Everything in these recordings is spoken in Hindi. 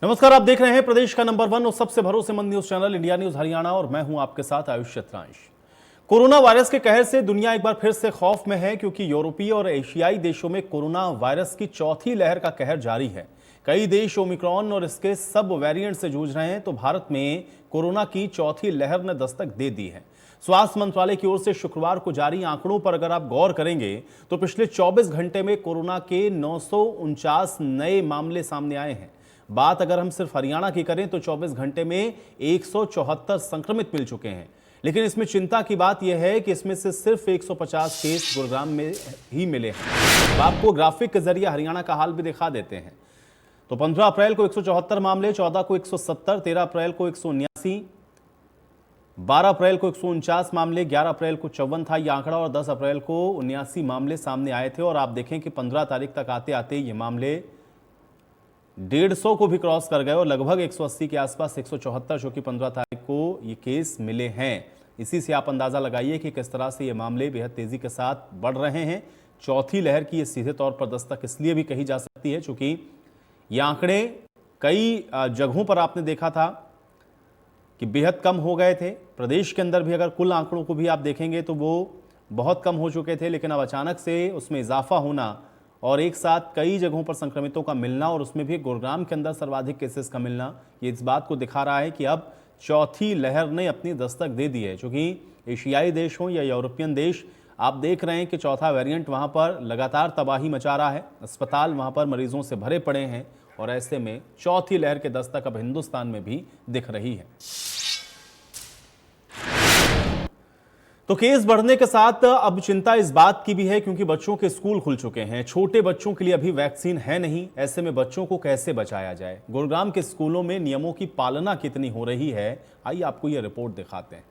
नमस्कार, आप देख रहे हैं प्रदेश का नंबर 1 और सबसे भरोसेमंद news channel India news Haryana और मैं हूं आपके साथ आयुष चतुरांश। कोरोना वायरस के कहर से दुनिया एक बार फिर से खौफ में है, क्योंकि यूरोपीय और एशियाई देशों में कोरोना वायरस की चौथी लहर का कहर जारी है। कई देश ओमिक्रॉन और इसके सब वेरिएंट से जूझ रहे हैं, तो भारत में कोरोना की चौथी लहर ने दस्तक दे दी है। स्वास्थ्य मंत्रालय की ओर से शुक्रवार को जारी आंकड़ों पर अगर आप गौर करेंगे तो पिछले 24 घंटे में कोरोना के 949 नए मामले सामने आए हैं। बात अगर हम सिर्फ हरियाणा की करें तो 24 घंटे में 174 संक्रमित मिल चुके हैं। लेकिन इसमें चिंता की बात यह है कि इसमें से सिर्फ 150 केस गुरुग्राम में ही मिले हैं। अब आपको ग्राफिक के जरिए हरियाणा का हाल भी दिखा देते हैं। तो 15 अप्रैल को 174 मामले, 14 को 170, 13 अप्रैल को 179, 12 अप्रैल को 149 मामले, 11 अप्रैल को 54 था यह आंकड़ा और 10 अप्रैल को 79 मामले सामने आए थे। और आप देखें कि 15 तारीख तक आते आते ये मामले 150 को भी क्रॉस कर गए और लगभग 180 के आसपास 174 जो कि 15 तारीख को ये केस मिले हैं। इसी से आप अंदाजा लगाइए कि किस तरह से ये मामले बेहद तेजी के साथ बढ़ रहे हैं। चौथी लहर की ये सीधे तौर पर दस्तक इसलिए भी कही जा सकती है क्योंकि ये आंकड़े कई जगहों पर आपने देखा था कि बेहद कम हो गए थे। प्रदेश के अंदर भी अगर कुल आंकड़ों को भी आप देखेंगे तो वो बहुत कम हो चुके थे, लेकिन अब अचानक से उसमें इजाफा होना और एक साथ कई जगहों पर संक्रमितों का मिलना और उसमें भी गुरुग्राम के अंदर सर्वाधिक केसेस का मिलना, ये इस बात को दिखा रहा है कि अब चौथी लहर ने अपनी दस्तक दे दी है। क्योंकि एशियाई देश हों या यूरोपियन देश, आप देख रहे हैं कि चौथा वेरिएंट वहां पर लगातार तबाही मचा रहा है। अस्पताल वहां पर मरीजों से भरे पड़े हैं और ऐसे में चौथी लहर की दस्तक अब हिंदुस्तान में भी दिख रही है। तो केस बढ़ने के साथ अब चिंता इस बात की भी है क्योंकि बच्चों के स्कूल खुल चुके हैं। छोटे बच्चों के लिए अभी वैक्सीन है नहीं, ऐसे में बच्चों को कैसे बचाया जाए। गुरुग्राम के स्कूलों में नियमों की पालना कितनी हो रही है, आइए आपको यह रिपोर्ट दिखाते हैं।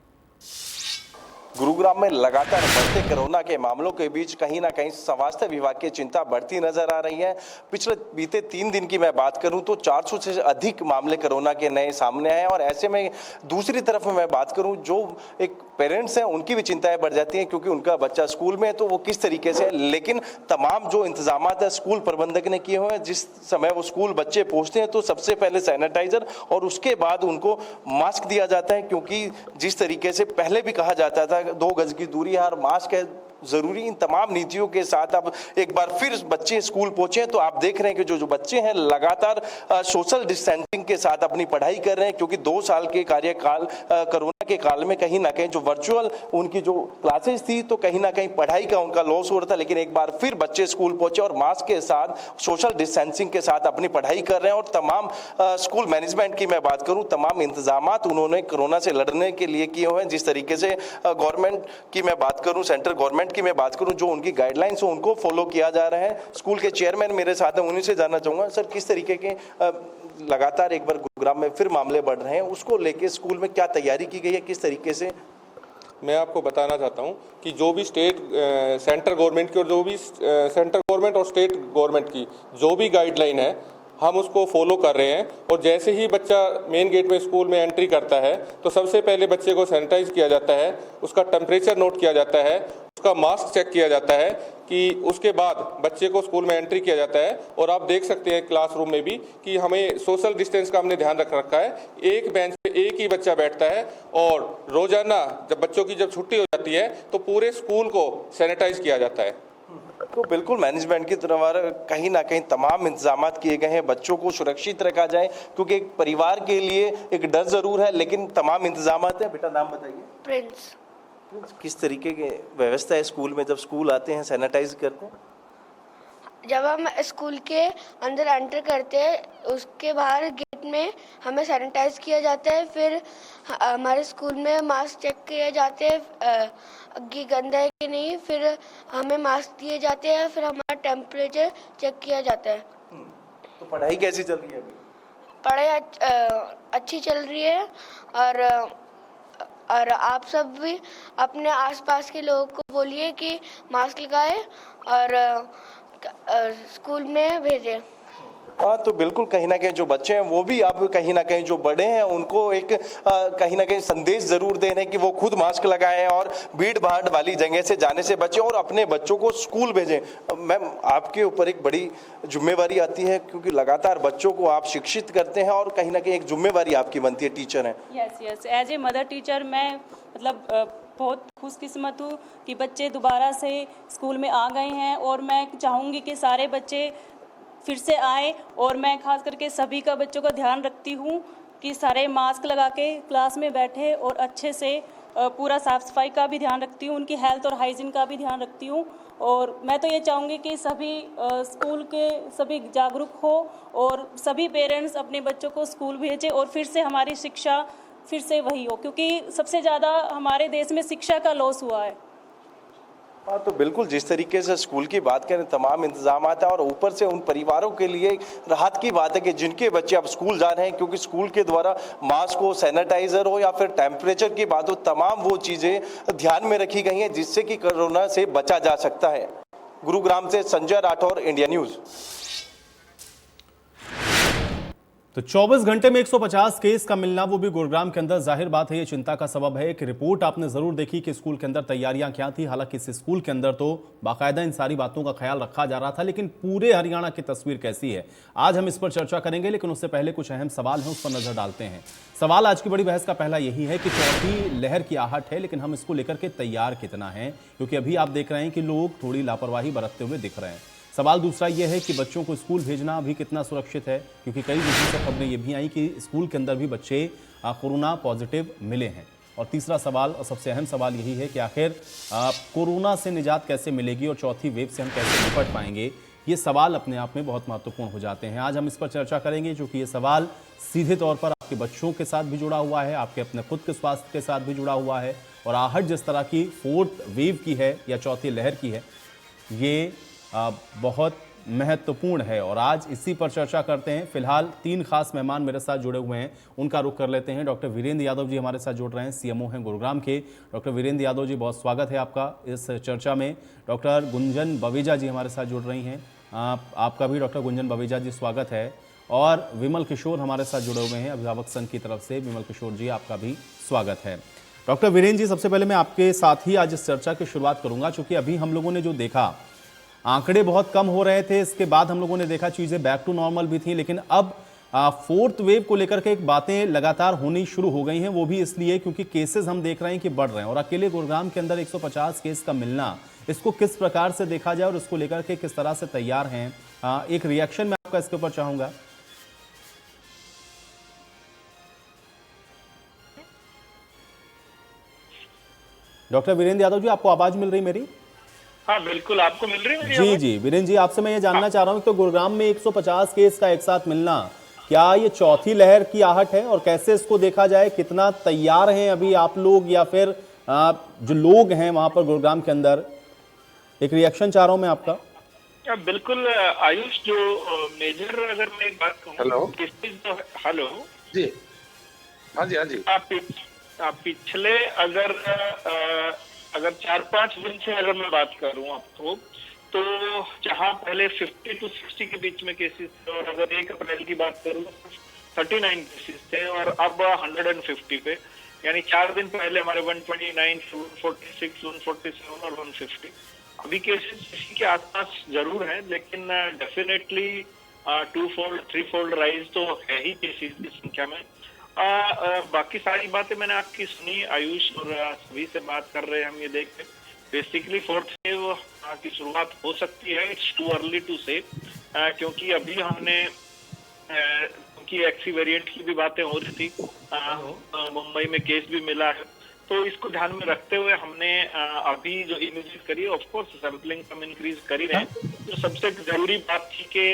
गुरुग्राम में लगातार बढ़ते कोरोना के मामलों के बीच कहीं ना कहीं स्वास्थ्य विभाग की चिंता बढ़ती नजर आ रही है। पिछले बीते 3 दिन की मैं बात करूं तो 400 से अधिक मामले कोरोना के नए सामने आए और ऐसे में दूसरी तरफ मैं बात करूं जो एक पेरेंट्स हैं उनकी भी चिंताएं बढ़ जाती हैं क्योंकि उनका बच्चा स्कूल में है तो वो किस तरीके से, लेकिन तमाम जो इंतजाम है स्कूल प्रबंधक ने किए हुए हैं। जिस समय वो स्कूल बच्चे पहुंचते हैं तो सबसे पहले सैनिटाइजर और उसके बाद उनको मास्क दिया जाता है, क्योंकि जिस तरीके से पहले भी कहा जाता था 2 गज की दूरी है और मास्क है जरूरी, इन तमाम नीतियों के साथ अब एक बार फिर बच्चे स्कूल पहुंचे तो आप देख रहे हैं कि जो बच्चे हैं लगातार सोशल डिस्टेंसिंग के साथ अपनी पढ़ाई कर रहे हैं, क्योंकि 2 साल के कार्यकाल कोरोना के काल में कहीं ना कहीं जो वर्चुअल उनकी जो क्लासेस थी तो कहीं ना कहीं पढ़ाई का उनका लॉस हो रहा था। लेकिन एक बार फिर बच्चे स्कूल पहुंचे और मास्क के साथ सोशल डिस्टेंसिंग के साथ अपनी पढ़ाई कर रहे हैं। और तमाम स्कूल मैनेजमेंट की मैं बात करूं, तमाम इंतजाम उन्होंने कोरोना से लड़ने के लिए किए हुए हैं। जिस तरीके से गवर्नमेंट की मैं बात करूं, सेंट्रल गवर्नमेंट की मैं बात करूं, जो उनकी गाइडलाइंस हो उनको फॉलो किया जा रहा है। स्कूल के चेयरमैन मेरे साथ हैं, उन्हीं से जानना चाहूंगा सर किस तरीके के लगातार एक बार गुरुग्राम में फिर मामले बढ़ रहे हैं, उसको लेके स्कूल में क्या तैयारी की गई है, किस तरीके से। मैं आपको बताना चाहता हूं कि जो भी सेंट्रल गवर्नमेंट की और जो भी सेंट्रल गवर्नमेंट और स्टेट गवर्नमेंट की जो भी गाइडलाइन है हम उसको फॉलो कर रहे हैं। और जैसे ही बच्चा मेन गेट में स्कूल में एंट्री करता है तो सबसे पहले बच्चे को सैनिटाइज किया जाता है, उसका टेम्परेचर नोट किया जाता है, उसका मास्क चेक किया जाता है, कि उसके बाद बच्चे को स्कूल में एंट्री किया जाता है। और आप देख सकते हैं क्लासरूम में भी कि हमें सोशल डिस्टेंस का हमने ध्यान रख रखा है। एक बेंच पे एक ही बच्चा बैठता है और रोजाना जब बच्चों की जब छुट्टी हो जाती है तो पूरे स्कूल को सैनिटाइज किया जाता है। तो बिल्कुल मैनेजमेंट की तरफ कहीं ना कहीं तमाम इंतजाम किए गए हैं, बच्चों को सुरक्षित रखा जाए, क्योंकि एक परिवार के लिए एक डर जरूर है लेकिन तमाम इंतजाम हैं। बेटा नाम बताइए। प्रिंस। किस तरीके की व्यवस्था है स्कूल में, जब स्कूल आते हैं सैनिटाइज करते हैं? जब हम स्कूल के अंदर एंटर करते हैं उसके बाहर गेट में हमें सैनिटाइज किया जाता है, फिर हमारे स्कूल में मास्क चेक किए जाते हैं कि गंदा है कि नहीं, फिर हमें मास्क दिए जाते हैं, फिर हमारा टेम्परेचर चेक किया जाता है। तो पढ़ाई कैसी चल रही है अभी? पढ़ाई अच्छी चल रही है और आप सब भी अपने आसपास के लोगों को बोलिए कि मास्क लगाए और स्कूल में भेजें। हाँ, तो बिल्कुल कहीं ना कहीं जो बच्चे हैं वो भी अब कहीं ना कहीं जो बड़े हैं उनको एक कहीं ना कहीं संदेश जरूर दे रहे हैं कि वो खुद मास्क लगाएं और भीड़ भाड़ वाली जगह से जाने से बचें और अपने बच्चों को स्कूल भेजें। मैम, आपके ऊपर एक बड़ी जिम्मेवारी आती है क्योंकि लगातार बच्चों को आप शिक्षित करते हैं और कहीं ना कहीं एक जिम्मेवारी आपकी बनती है, टीचर हैं। Yes, as a mother teacher मैं मतलब बहुत खुशकिस्मत हूँ कि बच्चे दोबारा से स्कूल में आ गए हैं और मैं चाहूँगी कि सारे बच्चे फिर से आए और मैं खास करके सभी का बच्चों का ध्यान रखती हूँ कि सारे मास्क लगा के क्लास में बैठे और अच्छे से पूरा साफ़ सफाई का भी ध्यान रखती हूँ, उनकी हेल्थ और हाइजीन का भी ध्यान रखती हूँ। और मैं तो ये चाहूँगी कि सभी स्कूल के सभी जागरूक हो और सभी पेरेंट्स अपने बच्चों को स्कूल भेजें और फिर से हमारी शिक्षा फिर से वही हो, क्योंकि सबसे ज़्यादा हमारे देश में शिक्षा का लॉस हुआ है। हाँ, तो बिल्कुल जिस तरीके से स्कूल की बात करें, तमाम इंतजाम है और ऊपर से उन परिवारों के लिए राहत की बात है कि जिनके बच्चे अब स्कूल जा रहे हैं, क्योंकि स्कूल के द्वारा मास्क हो, सैनिटाइजर हो या फिर टेम्परेचर की बात हो, तमाम वो चीज़ें ध्यान में रखी गई हैं जिससे कि कोरोना से बचा जा सकता है। गुरुग्राम से संजय राठौर, इंडिया न्यूज़। तो 24 घंटे में 150 केस का मिलना, वो भी गुरुग्राम के अंदर, जाहिर बात है ये चिंता का सबब है। एक रिपोर्ट आपने जरूर देखी कि स्कूल के अंदर तैयारियां क्या थी। हालांकि इस स्कूल के अंदर तो बाकायदा इन सारी बातों का ख्याल रखा जा रहा था, लेकिन पूरे हरियाणा की तस्वीर कैसी है आज हम इस पर चर्चा करेंगे। लेकिन उससे पहले कुछ अहम सवाल हैं, उस पर नजर डालते हैं। सवाल आज की बड़ी बहस का पहला यही है कि चौथी लहर की आहट है, लेकिन हम इसको लेकर के तैयार कितना है, क्योंकि अभी आप देख रहे हैं कि लोग थोड़ी लापरवाही बरतते हुए दिख रहे हैं। सवाल दूसरा यह है कि बच्चों को स्कूल भेजना अभी कितना सुरक्षित है, क्योंकि कई दिनों से खबरें ये भी आई कि स्कूल के अंदर भी बच्चे कोरोना पॉजिटिव मिले हैं। और तीसरा सवाल और सबसे अहम सवाल यही है कि आखिर कोरोना से निजात कैसे मिलेगी और चौथी वेव से हम कैसे निपट पाएंगे। ये सवाल अपने आप में बहुत महत्वपूर्ण हो जाते हैं। आज हम इस पर चर्चा करेंगे, क्योंकि ये सवाल सीधे तौर पर आपके बच्चों के साथ भी जुड़ा हुआ है, आपके अपने खुद के स्वास्थ्य के साथ भी जुड़ा हुआ है। और आहट जिस तरह की फोर्थ वेव की है या चौथी लहर की है, ये बहुत महत्वपूर्ण है। और आज इसी पर चर्चा करते हैं। फिलहाल 3 खास मेहमान मेरे साथ जुड़े हुए हैं, उनका रुख कर लेते हैं। डॉक्टर वीरेंद्र यादव जी हमारे साथ जुड़ रहे हैं, सीएमओ हैं गुरुग्राम के। डॉक्टर वीरेंद्र यादव जी, बहुत स्वागत है आपका इस चर्चा में। डॉक्टर गुंजन बवेजा जी हमारे साथ जुड़ रही हैं, आपका भी डॉक्टर गुंजन बवेजा जी स्वागत है। और विमल किशोर हमारे साथ जुड़े हुए हैं अभिभावक संघ की तरफ से। विमल किशोर जी, आपका भी स्वागत है। डॉक्टर वीरेंद्र जी, सबसे पहले मैं आपके साथ ही आज इस चर्चा की शुरुआत करूंगा, क्योंकि अभी हम लोगों ने जो देखा, आंकड़े बहुत कम हो रहे थे, इसके बाद हम लोगों ने देखा चीजें बैक टू नॉर्मल भी थी, लेकिन अब फोर्थ वेव को लेकर के एक बातें लगातार होनी शुरू हो गई हैं। वो भी इसलिए क्योंकि केसेस हम देख रहे हैं कि बढ़ रहे हैं, और अकेले गुरुग्राम के अंदर 150 केस का मिलना, इसको किस प्रकार से देखा जाए और इसको लेकर के किस तरह से तैयार हैं, एक रिएक्शन मैं आपका इसके ऊपर चाहूंगा। डॉक्टर वीरेंद्र यादव जी, आपको आवाज मिल रही मेरी? हाँ बिल्कुल, आपको मिल रही है मेरी जी आवाज? जी वीरेंद्र जी, आपसे मैं ये जानना चाह रहा हूँ तो गुरुग्राम में 150 केस का एक साथ मिलना, क्या ये चौथी लहर की आहट है और कैसे इसको देखा जाए? कितना तैयार हैं अभी आप लोग, या फिर जो लोग हैं वहां पर गुरुग्राम के अंदर? एक रिएक्शन चाह रहा हूँ मैं आपका। बिल्कुल आयुष, जो मेजर अगर मैं एक बात कहूँ, हेलो हेलो जी, हाँ जी, हाँ जी। आप पिछले अगर 4-5 दिन से अगर मैं बात करूं आपको, तो जहां पहले 50 to 60 के बीच में केसेस थे, और अगर 1 अप्रैल की बात करूं तो 39 केसेस थे, और अब 150 पे, यानी 4 दिन पहले हमारे 129, 146, 147 और 150। अभी केसेस इसी के आसपास जरूर है, लेकिन डेफिनेटली 2-fold 3-fold राइज तो है ही केसेस की संख्या में। बाकी सारी बातें मैंने आपकी सुनी आयुष, और सभी से बात कर रहे हैं हम, ये देख के बेसिकली फोर्थ वेव की शुरुआत हो सकती है। इट्स टू अर्ली टू से, क्योंकि अभी हमने क्योंकि एक्सी वेरिएंट की भी बातें हो रही थी, मुंबई में केस भी मिला है, तो इसको ध्यान में रखते हुए हमने अभी जो इमेजेस करी, ऑफ कोर्स सैंपलिंग हम इंक्रीज कर ही रहे हैं। जो सबसे जरूरी बात थी कि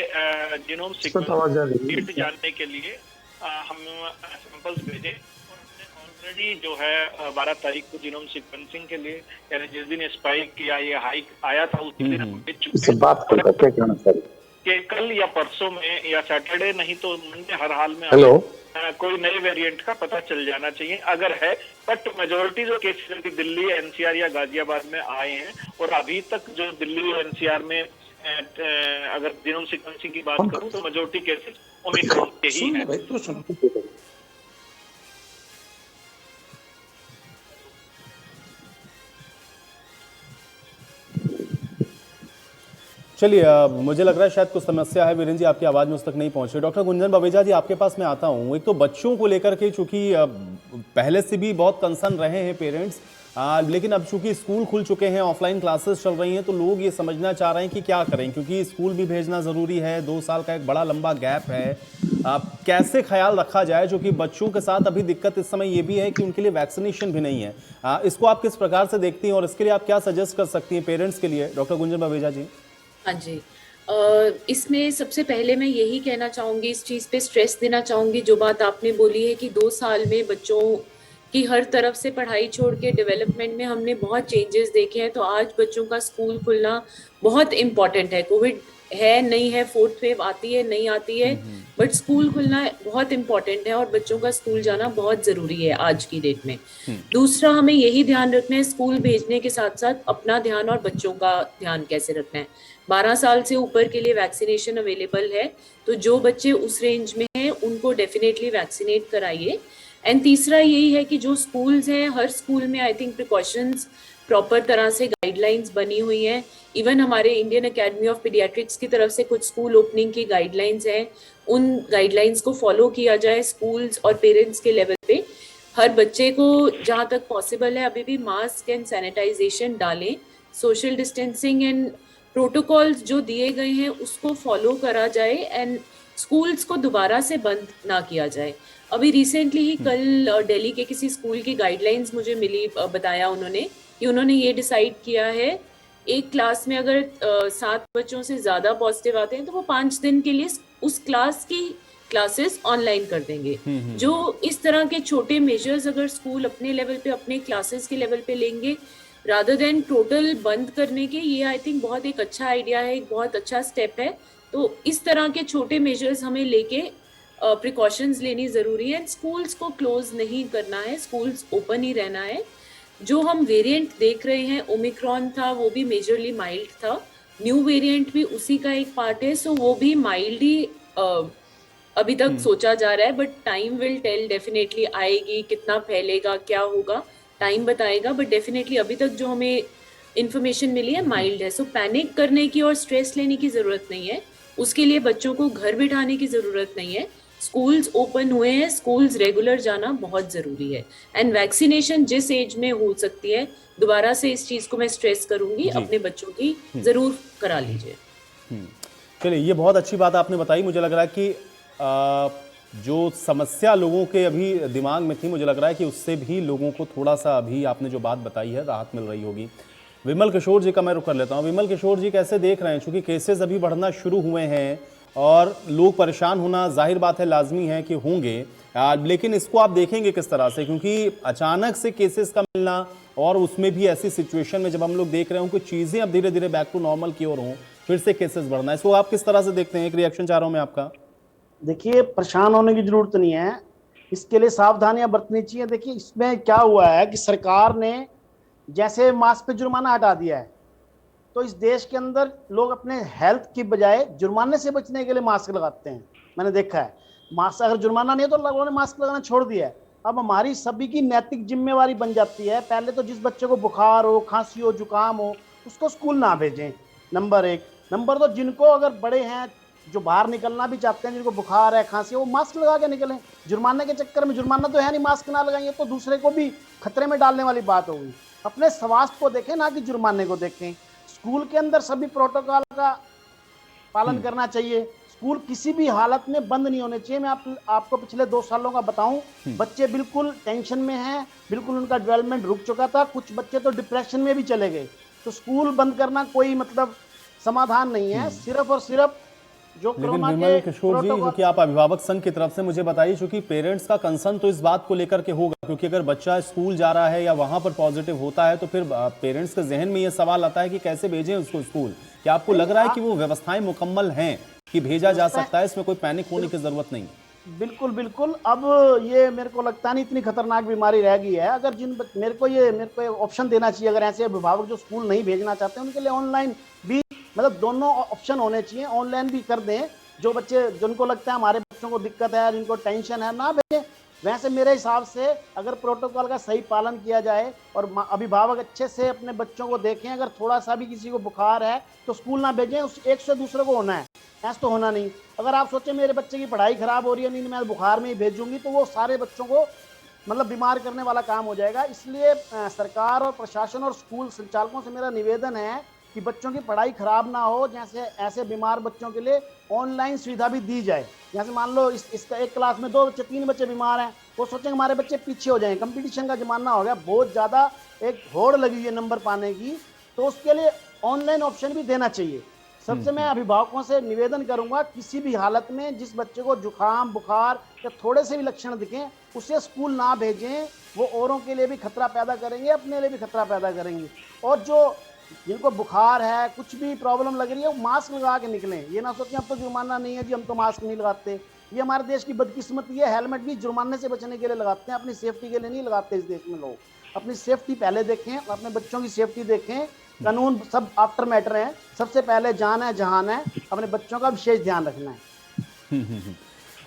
जीनोम सीक्वेंस जानने के लिए हम सैंपल्स भेजे, और हमने ऑलरेडी जो है 12 तारीख को जीनोम सीक्वेंसिंग के लिए, यानी जिस दिन स्पाइक या ये हाइक आया था उस दिन हम भेज चुके हैं कि कल या परसों में या सैटरडे नहीं तो मंडे हर हाल में कोई नए वेरिएंट का पता चल जाना चाहिए अगर है। बट मेजोरिटी जो केसेस दिल्ली, एनसीआर या गाजियाबाद में आए हैं, और अभी तक जो दिल्ली और एनसीआर में अगर जीनोम सीक्वेंसिंग की बात करूं तो मेजोरिटी केसेस ओमिक्रॉन के ही हैं। भाई तो सुन। चलिए, मुझे लग रहा है शायद कुछ समस्या है। वीरेंद्र जी, आपकी आवाज़ मुझ तक नहीं पहुंच रही। डॉक्टर गुंजन बवेजा जी, आपके पास मैं आता हूं। एक तो बच्चों को लेकर के चूंकि पहले से भी बहुत कंसर्न रहे हैं पेरेंट्स, लेकिन अब चूंकि स्कूल खुल चुके हैं, ऑफलाइन क्लासेस चल रही हैं, तो लोग ये समझना चाह रहे हैं कि क्या करें, क्योंकि स्कूल भी भेजना ज़रूरी है। 2 साल का एक बड़ा लंबा गैप है। कैसे ख्याल रखा जाए, जो कि बच्चों के साथ अभी दिक्कत इस समय ये भी है कि उनके लिए वैक्सीनेशन भी नहीं है। इसको आप किस प्रकार से देखती हैं और इसके लिए आप क्या सजेस्ट कर सकती हैं पेरेंट्स के लिए, डॉक्टर गुंजन बवेजा जी? हाँ जी। इसमें सबसे पहले मैं यही कहना चाहूँगी, इस चीज़ पे स्ट्रेस देना चाहूँगी जो बात आपने बोली है कि 2 साल में बच्चों की हर तरफ से पढ़ाई छोड़ के डेवलपमेंट में हमने बहुत चेंजेस देखे हैं। तो आज बच्चों का स्कूल खुलना बहुत इम्पॉर्टेंट है। कोविड है नहीं है, 4th वेव आती है नहीं आती है, बट स्कूल खुलना बहुत इम्पॉर्टेंट है और बच्चों का स्कूल जाना बहुत ज़रूरी है आज की डेट में। दूसरा, हमें यही ध्यान रखना है स्कूल भेजने के साथ साथ अपना ध्यान और बच्चों का ध्यान कैसे रखना है। 12 साल से ऊपर के लिए वैक्सीनेशन अवेलेबल है, तो जो बच्चे उस रेंज में हैं उनको डेफिनेटली वैक्सीनेट कराइए। एंड तीसरा यही है कि जो स्कूल्स हैं, हर स्कूल में आई थिंक प्रिकॉशंस प्रॉपर तरह से गाइडलाइंस बनी हुई हैं। इवन हमारे इंडियन एकेडमी ऑफ पीडियाट्रिक्स की तरफ से कुछ स्कूल ओपनिंग की गाइडलाइंस हैं, उन गाइडलाइंस को फॉलो किया जाए स्कूल्स और पेरेंट्स के लेवल पे। हर बच्चे को जहाँ तक पॉसिबल है अभी भी मास्क एंड सैनिटाइजेशन डालें, सोशल डिस्टेंसिंग एंड प्रोटोकॉल्स जो दिए गए हैं उसको फॉलो करा जाए एंड स्कूल्स को दोबारा से बंद ना किया जाए। अभी रिसेंटली ही कल दिल्ली के किसी स्कूल की गाइडलाइंस मुझे मिली, बताया उन्होंने कि उन्होंने ये डिसाइड किया है एक क्लास में अगर 7 बच्चों से ज़्यादा पॉजिटिव आते हैं तो वो 5 दिन के लिए उस क्लास की क्लासेस ऑनलाइन कर देंगे। जो इस तरह के छोटे मेजर्स अगर स्कूल अपने लेवल पे, अपने क्लासेस के लेवल पे लेंगे रादर देन टोटल बंद करने के, ये आई थिंक बहुत एक अच्छा आइडिया है, एक बहुत अच्छा स्टेप है। तो इस तरह के छोटे मेजर्स हमें लेके प्रिकॉशंस लेनी ज़रूरी है। स्कूल्स को क्लोज नहीं करना है, स्कूल्स ओपन ही रहना है। जो हम वेरिएंट देख रहे हैं, ओमिक्रॉन था, वो भी मेजरली माइल्ड था, न्यू वेरिएंट भी उसी का एक पार्ट है, सो वो भी माइल्ड ही अभी तक सोचा जा रहा है, but time will tell. Definitely आएगी, कितना फैलेगा, क्या होगा, टाइम बताएगा, बट डेफिनेटली अभी तक जो हमें इन्फॉर्मेशन मिली है माइल्ड है। सो पैनिक करने की और स्ट्रेस लेने की ज़रूरत नहीं है, उसके लिए बच्चों को घर बिठाने की ज़रूरत नहीं है। स्कूल्स ओपन हुए हैं, स्कूल्स रेगुलर जाना बहुत ज़रूरी है एंड वैक्सीनेशन जिस एज में हो सकती है, दोबारा से इस चीज़ को मैं स्ट्रेस करूंगी, अपने बच्चों की ज़रूर करा लीजिए। चलिए, ये बहुत अच्छी बात आपने बताई। मुझे लग रहा है कि जो समस्या लोगों के अभी दिमाग में थी, मुझे लग रहा है कि उससे भी लोगों को थोड़ा सा अभी आपने जो बात बताई है राहत मिल रही होगी। विमल किशोर जी का मैं रुख कर लेता हूँ। विमल किशोर जी, कैसे देख रहे हैं, चूँकि केसेस अभी बढ़ना शुरू हुए हैं और लोग परेशान होना जाहिर बात है, लाजमी है कि होंगे, लेकिन इसको आप देखेंगे किस तरह से, क्योंकि अचानक से केसेस का मिलना और उसमें भी ऐसी सिचुएशन में जब हम लोग देख रहे हों कि चीज़ें अब धीरे धीरे बैक टू नॉर्मल की ओर हों, फिर से केसेस बढ़ना, इसको आप किस तरह से देखते हैं? एक रिएक्शन चाह रहा हूँ मैं आपका। देखिए, परेशान होने की जरूरत नहीं है, इसके लिए सावधानियां बरतनी चाहिए। देखिए, इसमें क्या हुआ है कि सरकार ने जैसे मास्क पे जुर्माना हटा दिया है, तो इस देश के अंदर लोग अपने हेल्थ की बजाय जुर्माने से बचने के लिए मास्क लगाते हैं। मैंने देखा है, मास्क अगर जुर्माना नहीं है तो लोगों ने मास्क लगाना छोड़ दिया है। अब हमारी सभी की नैतिक जिम्मेवारी बन जाती है, पहले तो जिस बच्चे को बुखार हो, खांसी हो, जुकाम हो, उसको स्कूल ना भेजें, नंबर 1। नंबर 2, जिनको अगर बड़े हैं जो बाहर निकलना भी चाहते हैं, जिनको बुखार है, खांसी है, वो मास्क लगा के निकलें। जुर्माने के चक्कर में, जुर्माना तो है नहीं, मास्क ना लगाएंगे तो दूसरे को भी खतरे में डालने वाली बात होगी। अपने स्वास्थ्य को देखें, ना कि जुर्माने को देखें। स्कूल के अंदर सभी प्रोटोकॉल का पालन करना चाहिए। स्कूल किसी भी हालत में बंद नहीं होने चाहिए। मैं आपको पिछले 2 सालों का बताऊं, बच्चे बिल्कुल टेंशन में हैं, बिल्कुल उनका डेवलपमेंट रुक चुका था, कुछ बच्चे तो डिप्रेशन में भी चले गए। तो स्कूल बंद करना कोई मतलब समाधान नहीं है, सिर्फ और सिर्फ जो लेकिन विमल किशोर जी, जो कि आप अभिभावक संघ की तरफ से, मुझे बताइए, क्योंकि पेरेंट्स का कंसर्न तो इस बात को लेकर के होगा, क्योंकि अगर बच्चा स्कूल जा रहा है या वहां पर पॉजिटिव होता है तो फिर पेरेंट्स के जहन में ये सवाल आता है कि कैसे भेजें उसको स्कूल। क्या आपको लग रहा है कि वो व्यवस्थाएं मुकम्मल हैं कि भेजा जा सकता है, इसमें कोई पैनिक होने की जरूरत नहीं? बिल्कुल बिल्कुल। अब ये मेरे को लगता नहीं इतनी खतरनाक बीमारी रह गई है। अगर मेरे को ऑप्शन देना चाहिए, अगर ऐसे अभिभावक जो स्कूल नहीं भेजना चाहते उनके लिए ऑनलाइन भी मतलब दोनों ऑप्शन होने चाहिए, ऑनलाइन भी कर दें, जो बच्चे जिनको लगता है हमारे बच्चों को दिक्कत है, जिनको टेंशन है, ना भेजें। वैसे मेरे हिसाब से अगर प्रोटोकॉल का सही पालन किया जाए और अभिभावक अच्छे से अपने बच्चों को देखें, अगर थोड़ा सा भी किसी को बुखार है तो स्कूल ना भेजें, उस एक से दूसरे को होना है, ऐसा तो होना नहीं। अगर आप सोचें मेरे बच्चे की पढ़ाई खराब हो रही है, नहीं मैं बुखार में ही भेजूंगी, तो वो सारे बच्चों को मतलब बीमार करने वाला काम हो जाएगा। इसलिए सरकार और प्रशासन और स्कूल संचालकों से मेरा निवेदन है कि बच्चों की पढ़ाई खराब ना हो, जैसे ऐसे बीमार बच्चों के लिए ऑनलाइन सुविधा भी दी जाए। जैसे मान लो इसका एक क्लास में 2 बच्चे 3 बच्चे बीमार हैं, वो सोचेंगे हमारे बच्चे पीछे हो जाएंगे, कंपटीशन का जमाना हो गया, बहुत ज़्यादा एक होड़ लगी हुई है नंबर पाने की, तो उसके लिए ऑनलाइन ऑप्शन भी देना चाहिए। सबसे मैं अभिभावकों से निवेदन करूंगा, किसी भी हालत में जिस बच्चे को जुकाम बुखार या थोड़े से भी लक्षण दिखें उसे स्कूल ना भेजें, वो औरों के लिए भी खतरा पैदा करेंगे, अपने लिए भी खतरा पैदा करेंगे। और जो जिनको बुखार है, कुछ भी प्रॉब्लम लग रही है, वो मास्क लगा के निकलें। ये ना सोचें अब तो जुर्माना नहीं है जी, हम तो मास्क नहीं लगाते। ये हमारे देश की बदकिस्मती है, हेलमेट भी जुर्माने से बचने के लिए लगाते हैं, अपनी सेफ्टी के लिए नहीं लगाते। इस देश में लोग अपनी सेफ्टी पहले देखें, अपने बच्चों की सेफ्टी देखें। कानून सब आफ्टर मैटर है, सबसे पहले जान है जहान है, अपने बच्चों का विशेष ध्यान रखना है।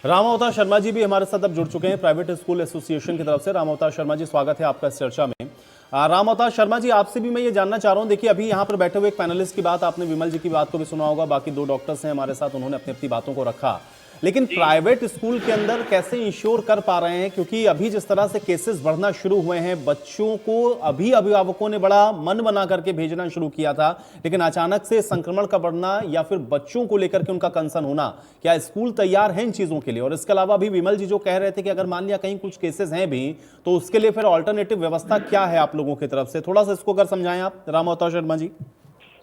राम अवतार शर्मा जी भी हमारे साथ अब जुड़ चुके हैं प्राइवेट स्कूल एसोसिएशन की तरफ से। राम अवतार शर्मा जी, स्वागत है आपका इस चर्चा में। राम अवतार शर्मा जी, आपसे भी मैं ये जानना चाह रहा हूं, देखिए अभी यहाँ पर बैठे हुए एक पैनलिस्ट की बात आपने विमल जी की बात को भी सुना होगा, बाकी 2 डॉक्टर्स हैं हमारे साथ, उन्होंने अपनी अपनी बातों को रखा, लेकिन प्राइवेट स्कूल के अंदर कैसे इंश्योर कर पा रहे हैं, क्योंकि अभी जिस तरह से केसेस बढ़ना शुरू हुए हैं, बच्चों को अभी अभिभावकों ने बड़ा मन बना करके भेजना शुरू किया था, लेकिन अचानक से संक्रमण का बढ़ना या फिर बच्चों को लेकर के उनका कंसर्न होना, क्या स्कूल तैयार है इन चीजों के लिए? और इसके अलावा अभी विमल जी जो कह रहे थे कि अगर मान लिया कहीं कुछ केसेस हैं भी, तो उसके लिए फिर ऑल्टरनेटिव व्यवस्था क्या है आप लोगों की तरफ से? थोड़ा सा इसको अगर समझाएं आप, राम अवतार शर्मा जी।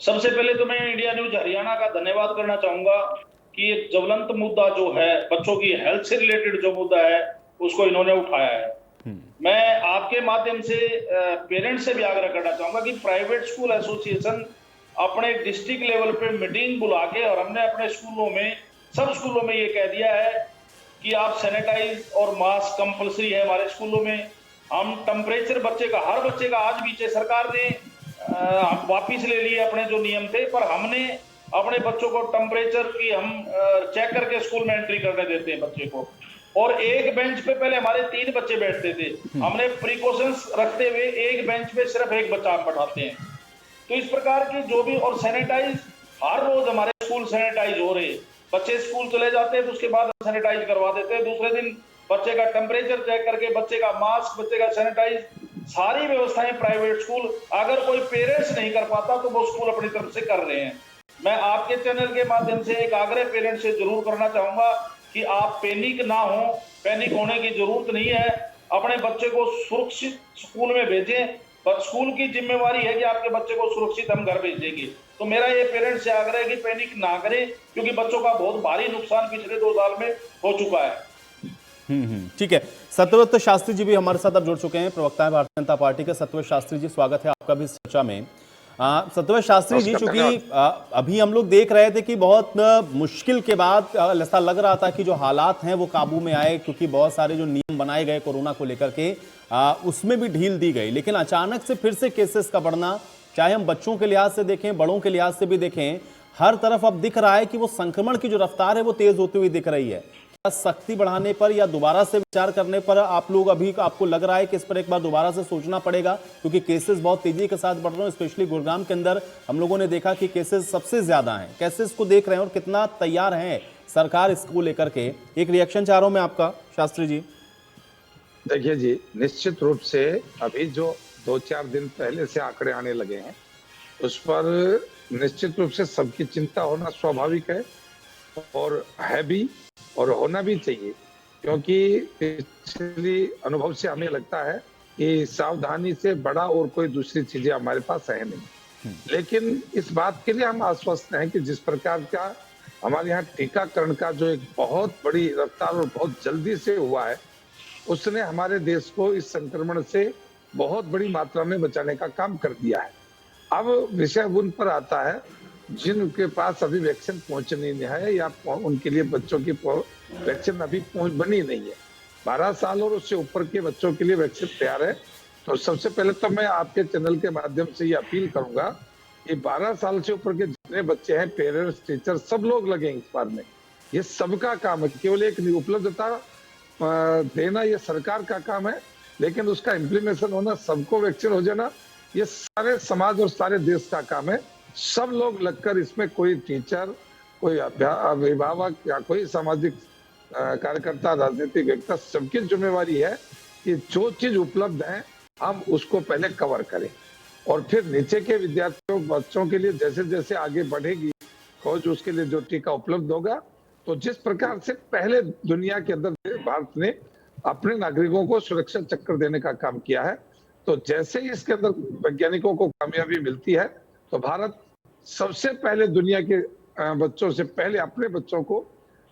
सबसे पहले तो मैं इंडिया न्यूज हरियाणा का धन्यवाद करना चाहूंगा कि एक ज्वलंत मुद्दा जो है, बच्चों की हेल्थ से रिलेटेड जो मुद्दा है, उसको इन्होंने उठाया है। मैं आपके माध्यम से पेरेंट्स से भी आग्रह करना चाहूंगा कि प्राइवेट स्कूल एसोसिएशन अपने डिस्ट्रिक्ट लेवल पे मीटिंग बुला के, और हमने अपने स्कूलों में, सब स्कूलों में ये कह दिया है कि आप सैनिटाइज और मास्क कंपलसरी है हमारे स्कूलों में। हम टेम्परेचर बच्चे का, हर बच्चे का, आज बीचे सरकार ने वापिस ले लिए अपने जो नियम थे, पर हमने अपने बच्चों को टेम्परेचर की हम चेक करके स्कूल में एंट्री करने देते हैं बच्चे को। और एक बेंच पे पहले हमारे 3 बच्चे बैठते थे, हमने प्रिकॉशंस रखते हुए एक बेंच पे सिर्फ 1 बच्चा हम बैठाते हैं। तो इस प्रकार की जो भी, और सैनिटाइज हर रोज हमारे स्कूल सैनिटाइज हो रहे, बच्चे स्कूल चले जाते हैं तो उसके बाद सैनिटाइज करवा देते हैं, दूसरे दिन बच्चे का टेम्परेचर चेक करके, बच्चे का मास्क, बच्चे का सैनिटाइज, सारी व्यवस्थाएं प्राइवेट स्कूल, अगर कोई पेरेंट्स नहीं कर पाता तो वो स्कूल अपनी तरफ से कर रहे हैं। मैं आपके चैनल के माध्यम से एक आग्रह पेरेंट्स से जरूर करना चाहूंगा कि आप पैनिक ना हो, पैनिक होने की जरूरत नहीं है, अपने बच्चे को सुरक्षित स्कूल में भेजें, पर स्कूल की जिम्मेवारी है कि आपके बच्चे को सुरक्षित हम घर भेज देंगे। तो मेरा ये पेरेंट्स से आग्रह है कि पैनिक ना करें, क्योंकि बच्चों का बहुत भारी नुकसान पिछले 2 साल में हो चुका है। ठीक है। सत्यव्रत शास्त्री जी भी हमारे साथ अब जुड़ चुके हैं, प्रवक्ता है भारतीय जनता पार्टी के। सत्यव्रत शास्त्री जी, स्वागत है आपका भी इस चर्चा में। सत्यव्रत शास्त्री जी, चूंकि अभी हम लोग देख रहे थे कि बहुत मुश्किल के बाद ऐसा लग रहा था कि जो हालात हैं वो काबू में आए, क्योंकि बहुत सारे जो नियम बनाए गए कोरोना को लेकर के उसमें भी ढील दी गई, लेकिन अचानक से फिर से केसेस का बढ़ना, चाहे हम बच्चों के लिहाज से देखें, बड़ों के लिहाज से भी देखें, हर तरफ अब दिख रहा है कि वो संक्रमण की जो रफ्तार है वो तेज होती हुई दिख रही है। सख्ती बढ़ाने पर या दोबारा से विचार करने पर आप लोग, अभी आपको लग रहा है कि इस पर एक बार दोबारा से सोचना पड़ेगा, क्योंकि केसेस बहुत तेजी के साथ बढ़ रहे हैं, स्पेशली गुरुग्राम के अंदर हम लोगों ने देखा कि केसेस सबसे ज्यादा हैं। कैसे इसको देख रहे हैं और कितना तैयार है सरकार इसको लेकर के? एक रिएक्शन चाह रहा हूं मैं आपका, शास्त्री जी। देखिए जी, निश्चित रूप से अभी जो 2-4 दिन पहले से आंकड़े आने लगे हैं, उस पर निश्चित रूप से सबकी चिंता होना स्वाभाविक है, और है भी, और होना भी चाहिए, क्योंकि पिछले अनुभव से हमें लगता है कि सावधानी से बड़ा और कोई दूसरी चीजें हमारे पास है नहीं। लेकिन इस बात के लिए हम आश्वस्त हैं कि जिस प्रकार का हमारे यहाँ टीकाकरण का जो एक बहुत बड़ी रफ्तार और बहुत जल्दी से हुआ है, उसने हमारे देश को इस संक्रमण से बहुत बड़ी मात्रा में बचाने का काम कर दिया है। अब विषय उन पर आता है जिनके पास अभी वैक्सीन पहुंच नहीं है, या उनके लिए बच्चों की वैक्सीन अभी बनी नहीं है। 12 साल और उससे ऊपर के बच्चों के लिए वैक्सीन तैयार है। तो सबसे पहले तो मैं आपके चैनल के माध्यम से ये अपील करूंगा ये 12 साल से ऊपर के जितने बच्चे हैं, पेरेंट्स, टीचर, सब लोग लगे इस बार में। ये सबका काम है, केवल एक उपलब्धता देना ये सरकार का काम है, लेकिन उसका इम्प्लीमेशन होना, सबको वैक्सीन हो जाना, ये सारे समाज और सारे देश का काम है। सब लोग लगकर इसमें, कोई टीचर, कोई अभिभावक या कोई सामाजिक कार्यकर्ता, राजनीतिक व्यक्ति, सबकी जिम्मेवारी है कि जो चीज उपलब्ध है हम उसको पहले कवर करें और फिर नीचे के विद्यार्थियों, बच्चों के लिए जैसे जैसे आगे बढ़ेगी खोज, उसके लिए जो टीका उपलब्ध होगा, तो जिस प्रकार से पहले दुनिया के अंदर भारत ने अपने नागरिकों को सुरक्षा चक्र देने का काम किया है, तो जैसे ही इसके अंदर वैज्ञानिकों को कामयाबी मिलती है तो भारत सबसे पहले दुनिया के बच्चों से पहले अपने बच्चों को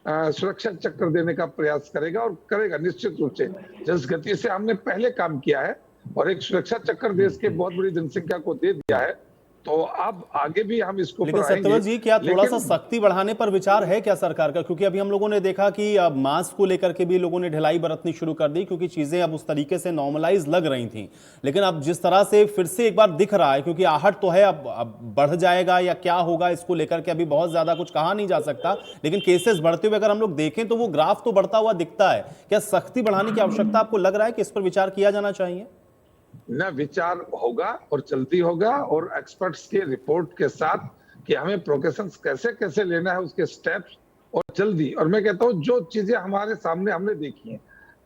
सुरक्षा चक्र देने का प्रयास करेगा और करेगा निश्चित रूप से। जिस गति से हमने पहले काम किया है और एक सुरक्षा चक्र देश के बहुत बड़ी जनसंख्या को दे दिया है, तो अब आगे भी हम इसको लेकिन सत्यव्रत जी, क्या थोड़ा सा सख्ती बढ़ाने पर विचार है क्या सरकार का? क्योंकि अभी हम लोगों ने देखा कि अब मास्क को लेकर के भी लोगों ने ढिलाई बरतनी शुरू कर दी, क्योंकि चीजें अब उस तरीके से नॉर्मलाइज लग रही थी। लेकिन अब जिस तरह से फिर से एक बार दिख रहा है, क्योंकि आहट तो है, अब बढ़ जाएगा या क्या होगा इसको लेकर के अभी बहुत ज्यादा कुछ कहा नहीं जा सकता, लेकिन केसेस बढ़ते हुए अगर हम लोग देखें तो वो ग्राफ तो बढ़ता हुआ दिखता है। क्या सख्ती बढ़ाने की आवश्यकता आपको लग रहा है कि इस पर विचार किया जाना चाहिए? न विचार होगा और जल्दी होगा, और एक्सपर्ट्स के रिपोर्ट के साथ कि हमें प्रिकॉशंस कैसे कैसे लेना है, उसके स्टेप्स, और जल्दी। और मैं कहता हूँ जो चीजें हमारे सामने हमने देखी हैं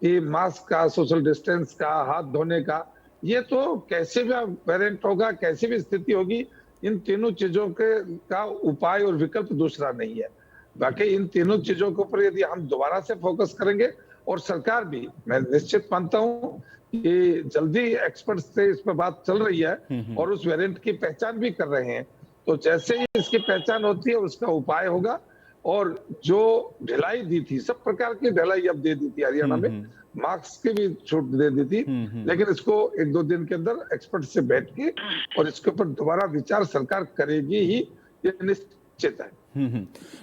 कि मास्क का, सोशल डिस्टेंस का, हाथ धोने का, ये तो कैसे भी वेरिएंट होगा, कैसी भी स्थिति होगी, इन तीनों चीजों का उपाय और विकल्प दूसरा नहीं है। बाकी इन तीनों चीजों के ऊपर यदि हम दोबारा से फोकस करेंगे, और सरकार भी, मैं निश्चित मानता हूँ कि जल्दी एक्सपर्ट्स से इस पर बात चल रही है और उस वेरिएंट की पहचान भी कर रहे हैं, तो जैसे ही इसकी पहचान होती है उसका उपाय होगा। और जो ढिलाई दी थी, सब प्रकार की ढिलाई अब दे दी थी, हरियाणा में मार्क्स की भी छूट दे दी थी, लेकिन इसको 1-2 दिन के अंदर एक्सपर्ट से बैठ के और इसके ऊपर दोबारा विचार सरकार करेगी ही, ये निश्चित है।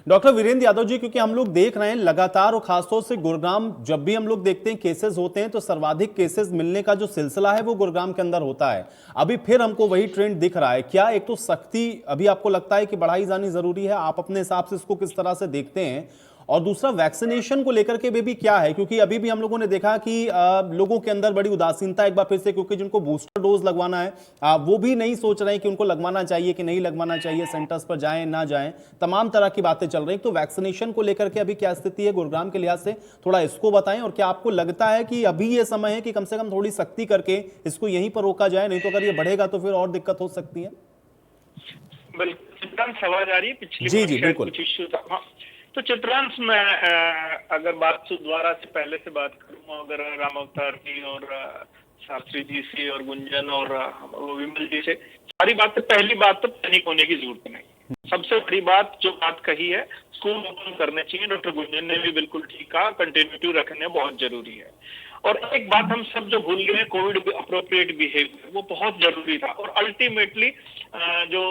डॉक्टर वीरेंद्र यादव जी, क्योंकि हम लोग देख रहे हैं लगातार, और खासतौर से गुरुग्राम, जब भी हम लोग देखते हैं केसेस होते हैं तो सर्वाधिक केसेस मिलने का जो सिलसिला है वो गुरुग्राम के अंदर होता है। अभी फिर हमको वही ट्रेंड दिख रहा है। क्या एक तो सख्ती अभी आपको लगता है कि बढ़ाई जानी जरूरी है? आप अपने हिसाब से इसको किस तरह से देखते हैं? और दूसरा, वैक्सीनेशन को लेकर के भी क्या है? क्योंकि अभी भी हम लोगों ने देखा कि लोगों के अंदर बड़ी उदासीनता एक बार फिर से, क्योंकि जिनको बूस्टर डोज लगवाना है वो भी नहीं सोच रहे हैं कि उनको लगवाना चाहिए कि नहीं लगवाना चाहिए, सेंटर्स पर जाएं ना जाएं, तमाम तरह की बातें चल रही हैं। तो वैक्सीनेशन को लेकर के अभी क्या स्थिति है गुरुग्राम के लिहाज से, थोड़ा इसको बताएं। और क्या आपको लगता है कि अभी ये समय है कि कम से कम थोड़ी सख्ती करके इसको यहीं पर रोका जाए, नहीं तो अगर ये बढ़ेगा तो फिर और दिक्कत हो सकती है? बिल्कुल सवाल आ रही है पिछली जी बिल्कुल। तो चित्रांश में अगर बात दोबारा से पहले से बात करूँ, अगर राम अवतार जी और शास्त्री जी से और गुंजन और विमल जी से, सारी बात तो, पहली बात तो पैनिक होने की जरूरत नहीं। सबसे बड़ी बात जो बात कही है, स्कूल ओपन करने चाहिए, डॉक्टर गुंजन ने भी बिल्कुल ठीक कहा, कंटिन्यूटी रखने बहुत जरूरी है। और एक बात हम सब जो भूल गए, कोविड अप्रोप्रिएट बिहेवियर, वो बहुत जरूरी था। और अल्टीमेटली जो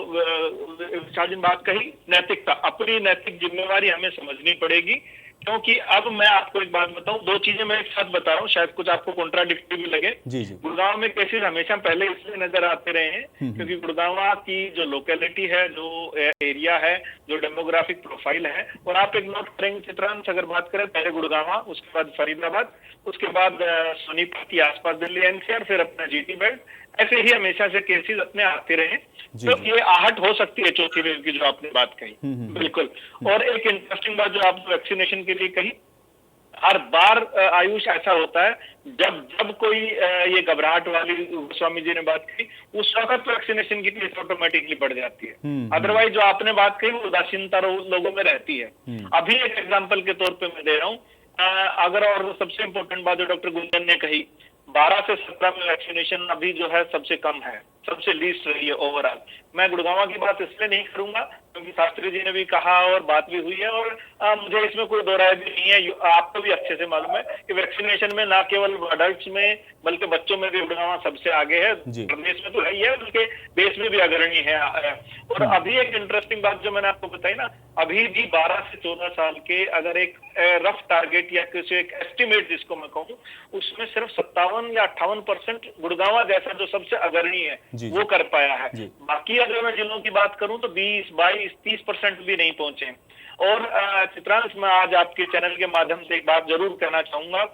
शाजिन बात कही, नैतिकता, अपनी नैतिक जिम्मेवारी हमें समझनी पड़ेगी। क्योंकि अब मैं आपको एक बात बताऊं, 2 चीजें मैं एक साथ बता रहा हूँ, शायद कुछ आपको कॉन्ट्राडिक्टरी भी लगे। गुड़गांव में केसेस हमेशा पहले इसलिए नजर आते रहे हैं क्योंकि गुड़गांव की जो लोकेलिटी है, जो एरिया है, जो डेमोग्राफिक प्रोफाइल है, और आप एक नोट करेंगे चित्रांश, अगर बात करें पहले गुड़गांव, उसके बाद फरीदाबाद, उसके बाद सोनीपत की आसपास दिल्ली एनसीआर, फिर अपना जीटी बेल्ट, ऐसे ही हमेशा से केसेस अपने आते रहे। तो ये आहट हो सकती है चौथी वेव की, जो आपने बात कही, बिल्कुल। और एक इंटरेस्टिंग बात जो आपने वैक्सीनेशन के लिए कही, हर बार आयुष ऐसा होता है जब कोई ये घबराहट वाली स्वामी जी ने बात की, उस वक्त वैक्सीनेशन की फीस ऑटोमेटिकली बढ़ जाती है। अदरवाइज जो आपने बात कही वो उदासीनता लोगों में रहती है। अभी एक एग्जांपल के तौर पे मैं दे रहा हूँ, अगर, और सबसे इंपॉर्टेंट बात जो डॉक्टर गुंजन ने कही, 12 से 17 में वैक्सीनेशन अभी जो है सबसे कम है, सबसे लीस्ट रही है ओवरऑल। मैं गुड़गांव की बात इसलिए नहीं करूंगा क्योंकि शास्त्री जी ने भी कहा और बात भी हुई है, और मुझे इसमें कोई दो राय भी नहीं है। आपको भी अच्छे से मालूम है कि वैक्सीनेशन में ना केवल अडल्ट में बल्कि बच्चों में भी गुड़गांव सबसे आगे है। प्रदेश में तो है ही है, बल्कि देश में भी अग्रणी है। और अभी एक इंटरेस्टिंग बात जो मैंने आपको बताई ना, अभी भी 12 से 14 साल के अगर एक रफ टारगेट या किसी एक एस्टिमेट जिसको मैं कहूँ, उसमें सिर्फ 57 या 58% गुड़गांव जैसा जो सबसे अग्रणी है जी, वो कर पाया है। जी। बाकी अगर मैं जिलों की बात करूं तो 20, 22, 30% भी नहीं पहुंचे। और चित्रांश, मैं आज आपके चैनल के माध्यम से एक बात जरूर कहना चाहूंगा,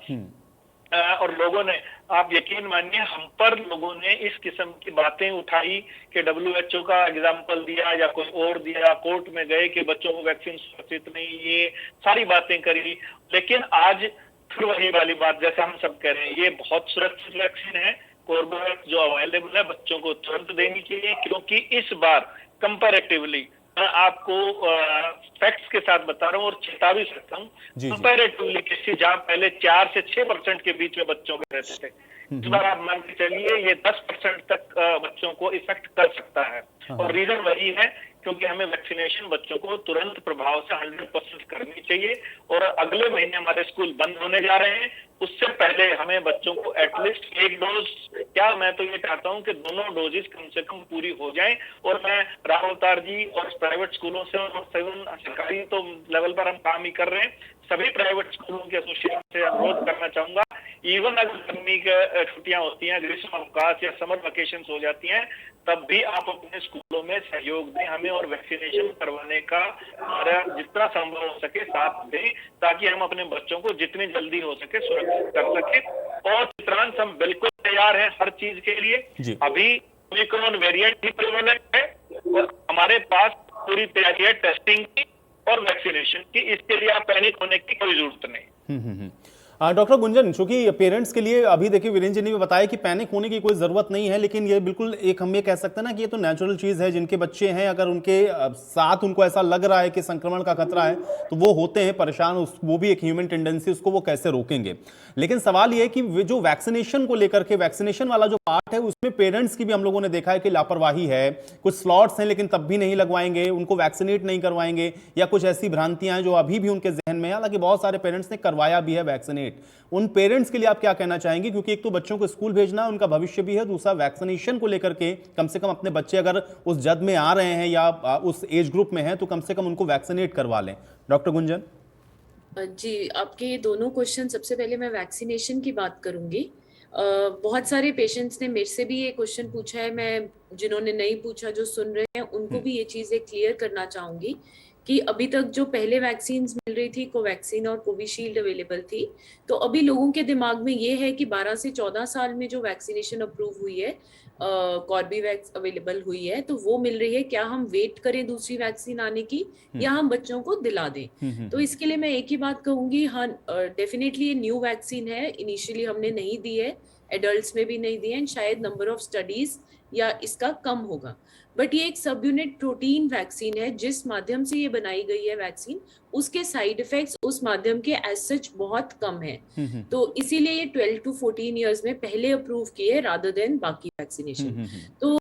और लोगों ने, आप यकीन मानिए, हम पर लोगों ने इस किस्म की बातें उठाई कि WHO का एग्जाम्पल दिया या कोई और दिया, कोर्ट में गए कि बच्चों को वैक्सीन सुरक्षित नहीं, ये सारी बातें करी। लेकिन आज फिर वही वाली बात, जैसे हम सब कह रहे हैं, ये बहुत सुरक्षित वैक्सीन है। कोर्बेवैक्स जो अवेलेबल है, बच्चों को तुरंत देनी चाहिए, क्योंकि इस बार कंपैरेटिवली, मैं आपको फैक्ट्स के साथ बता रहा हूँ और चेता भी सकता हूँ, कंपैरेटिवली केसेस जहाँ पहले 4 से 6% के बीच में बच्चों के रहते थे, इस बार आप मान के चलिए ये 10% तक बच्चों को इफेक्ट कर सकता है। और रीजन वही है क्योंकि हमें वैक्सीनेशन बच्चों को तुरंत प्रभाव से 100% करनी चाहिए। और अगले महीने हमारे स्कूल बंद होने जा रहे हैं, उससे पहले हमें बच्चों को एटलीस्ट एक डोज, क्या मैं तो ये चाहता हूं कि दोनों डोजेस कम से कम पूरी हो जाएं। और मैं राहुल अवतार जी और प्राइवेट स्कूलों से और सरकारी तो लेवल पर हम काम ही कर रहे हैं, सभी प्राइवेट स्कूलों के एसोसिएशन से अनुरोध करना चाहूंगा, इवन अगर गर्मी की छुट्टियां होती हैं, ग्रीष्म अवकाश या समर वेकेशन हो जाती हैं, तब भी आप अपने स्कूलों में सहयोग दें हमें और वैक्सीनेशन करवाने का हमारा जितना संभव हो सके साथ दें, ताकि हम अपने बच्चों को जितनी जल्दी हो सके सुरक्षित कर सके। और चित्रांश, हम बिल्कुल तैयार हैं हर चीज के लिए। अभी ओमिक्रॉन वेरिएंट ही प्रेवलेंट है और हमारे पास पूरी तैयारी है टेस्टिंग की और वैक्सीनेशन की, इसके लिए आप पैनिक होने की कोई जरूरत नहीं। डॉक्टर गुंजन, चूंकि पेरेंट्स के लिए अभी देखिए वीरेंद्र जी ने भी बताया कि पैनिक होने की कोई ज़रूरत नहीं है, लेकिन ये बिल्कुल एक हम ये कह सकते हैं ना कि ये तो नेचुरल चीज़ है। जिनके बच्चे हैं, अगर उनके साथ उनको ऐसा लग रहा है कि संक्रमण का खतरा है, तो वो होते हैं परेशान, वो भी एक ह्यूमन टेंडेंसी, उसको वो कैसे रोकेंगे। लेकिन सवाल ये है कि जो वैक्सीनेशन को लेकर के, वैक्सीनेशन वाला जो पार्ट है, उसमें पेरेंट्स की भी हम लोगों ने देखा है कि लापरवाही है। कुछ स्लॉट्स हैं लेकिन तब भी नहीं लगवाएंगे, उनको वैक्सीनेट नहीं करवाएंगे, या कुछ ऐसी भ्रांतियां हैं जो अभी भी उनके जहन में है। हालांकि बहुत सारे पेरेंट्स ने करवाया भी है वैक्सीनेट। उन पेरेंट्स के लिए आप क्या कहना चाहेंगे? क्योंकि एक तो बच्चों को स्कूल भेजना है, उनका भविष्य भी है, दूसरा वैक्सीनेशन को लेकर के कम से कम अपने बच्चे अगर उस जद में आ रहे हैं या उस एज ग्रुप में हैं, तो कम से कम उनको वैक्सीनेट करवा लें। डॉक्टर गुंजन जी, आपके दोनों क्वेश्चन, सबसे पहले मैं वैक्सीनेशन की बात करूंगी। बहुत सारे पेशेंट्स ने मेरे से भी ये क्वेश्चन पूछा है, मैं जिन्होंने नहीं पूछा, जो सुन रहे हैं, उनको भी ये चीज़ें क्लियर करना चाहूंगी कि अभी तक जो पहले वैक्सीन्स मिल रही थी, कोवैक्सीन और कोविशील्ड अवेलेबल थी, तो अभी लोगों के दिमाग में ये है कि 12 से 14 साल में जो वैक्सीनेशन अप्रूव हुई है, कॉर्बेवैक्स अवेलेबल हुई है, तो वो मिल रही है। क्या हम वेट करें दूसरी वैक्सीन आने की या हम बच्चों को दिला दें? तो इसके लिए मैं एक ही बात कहूंगी, हाँ, डेफिनेटली ये न्यू वैक्सीन है, इनिशियली हमने नहीं दी है, एडल्ट्स में भी नहीं दी है, शायद नंबर ऑफ स्टडीज या इसका कम होगा। बट ये एक सब यूनिट प्रोटीन वैक्सीन है, जिस माध्यम से ये बनाई गई है वैक्सीन, उसके साइड इफेक्ट्स उस माध्यम के एज सच बहुत कम है। तो इसीलिए ये 12 to 14 ईयर्स में पहले अप्रूव किए रादर देन बाकी वैक्सीनेशन। तो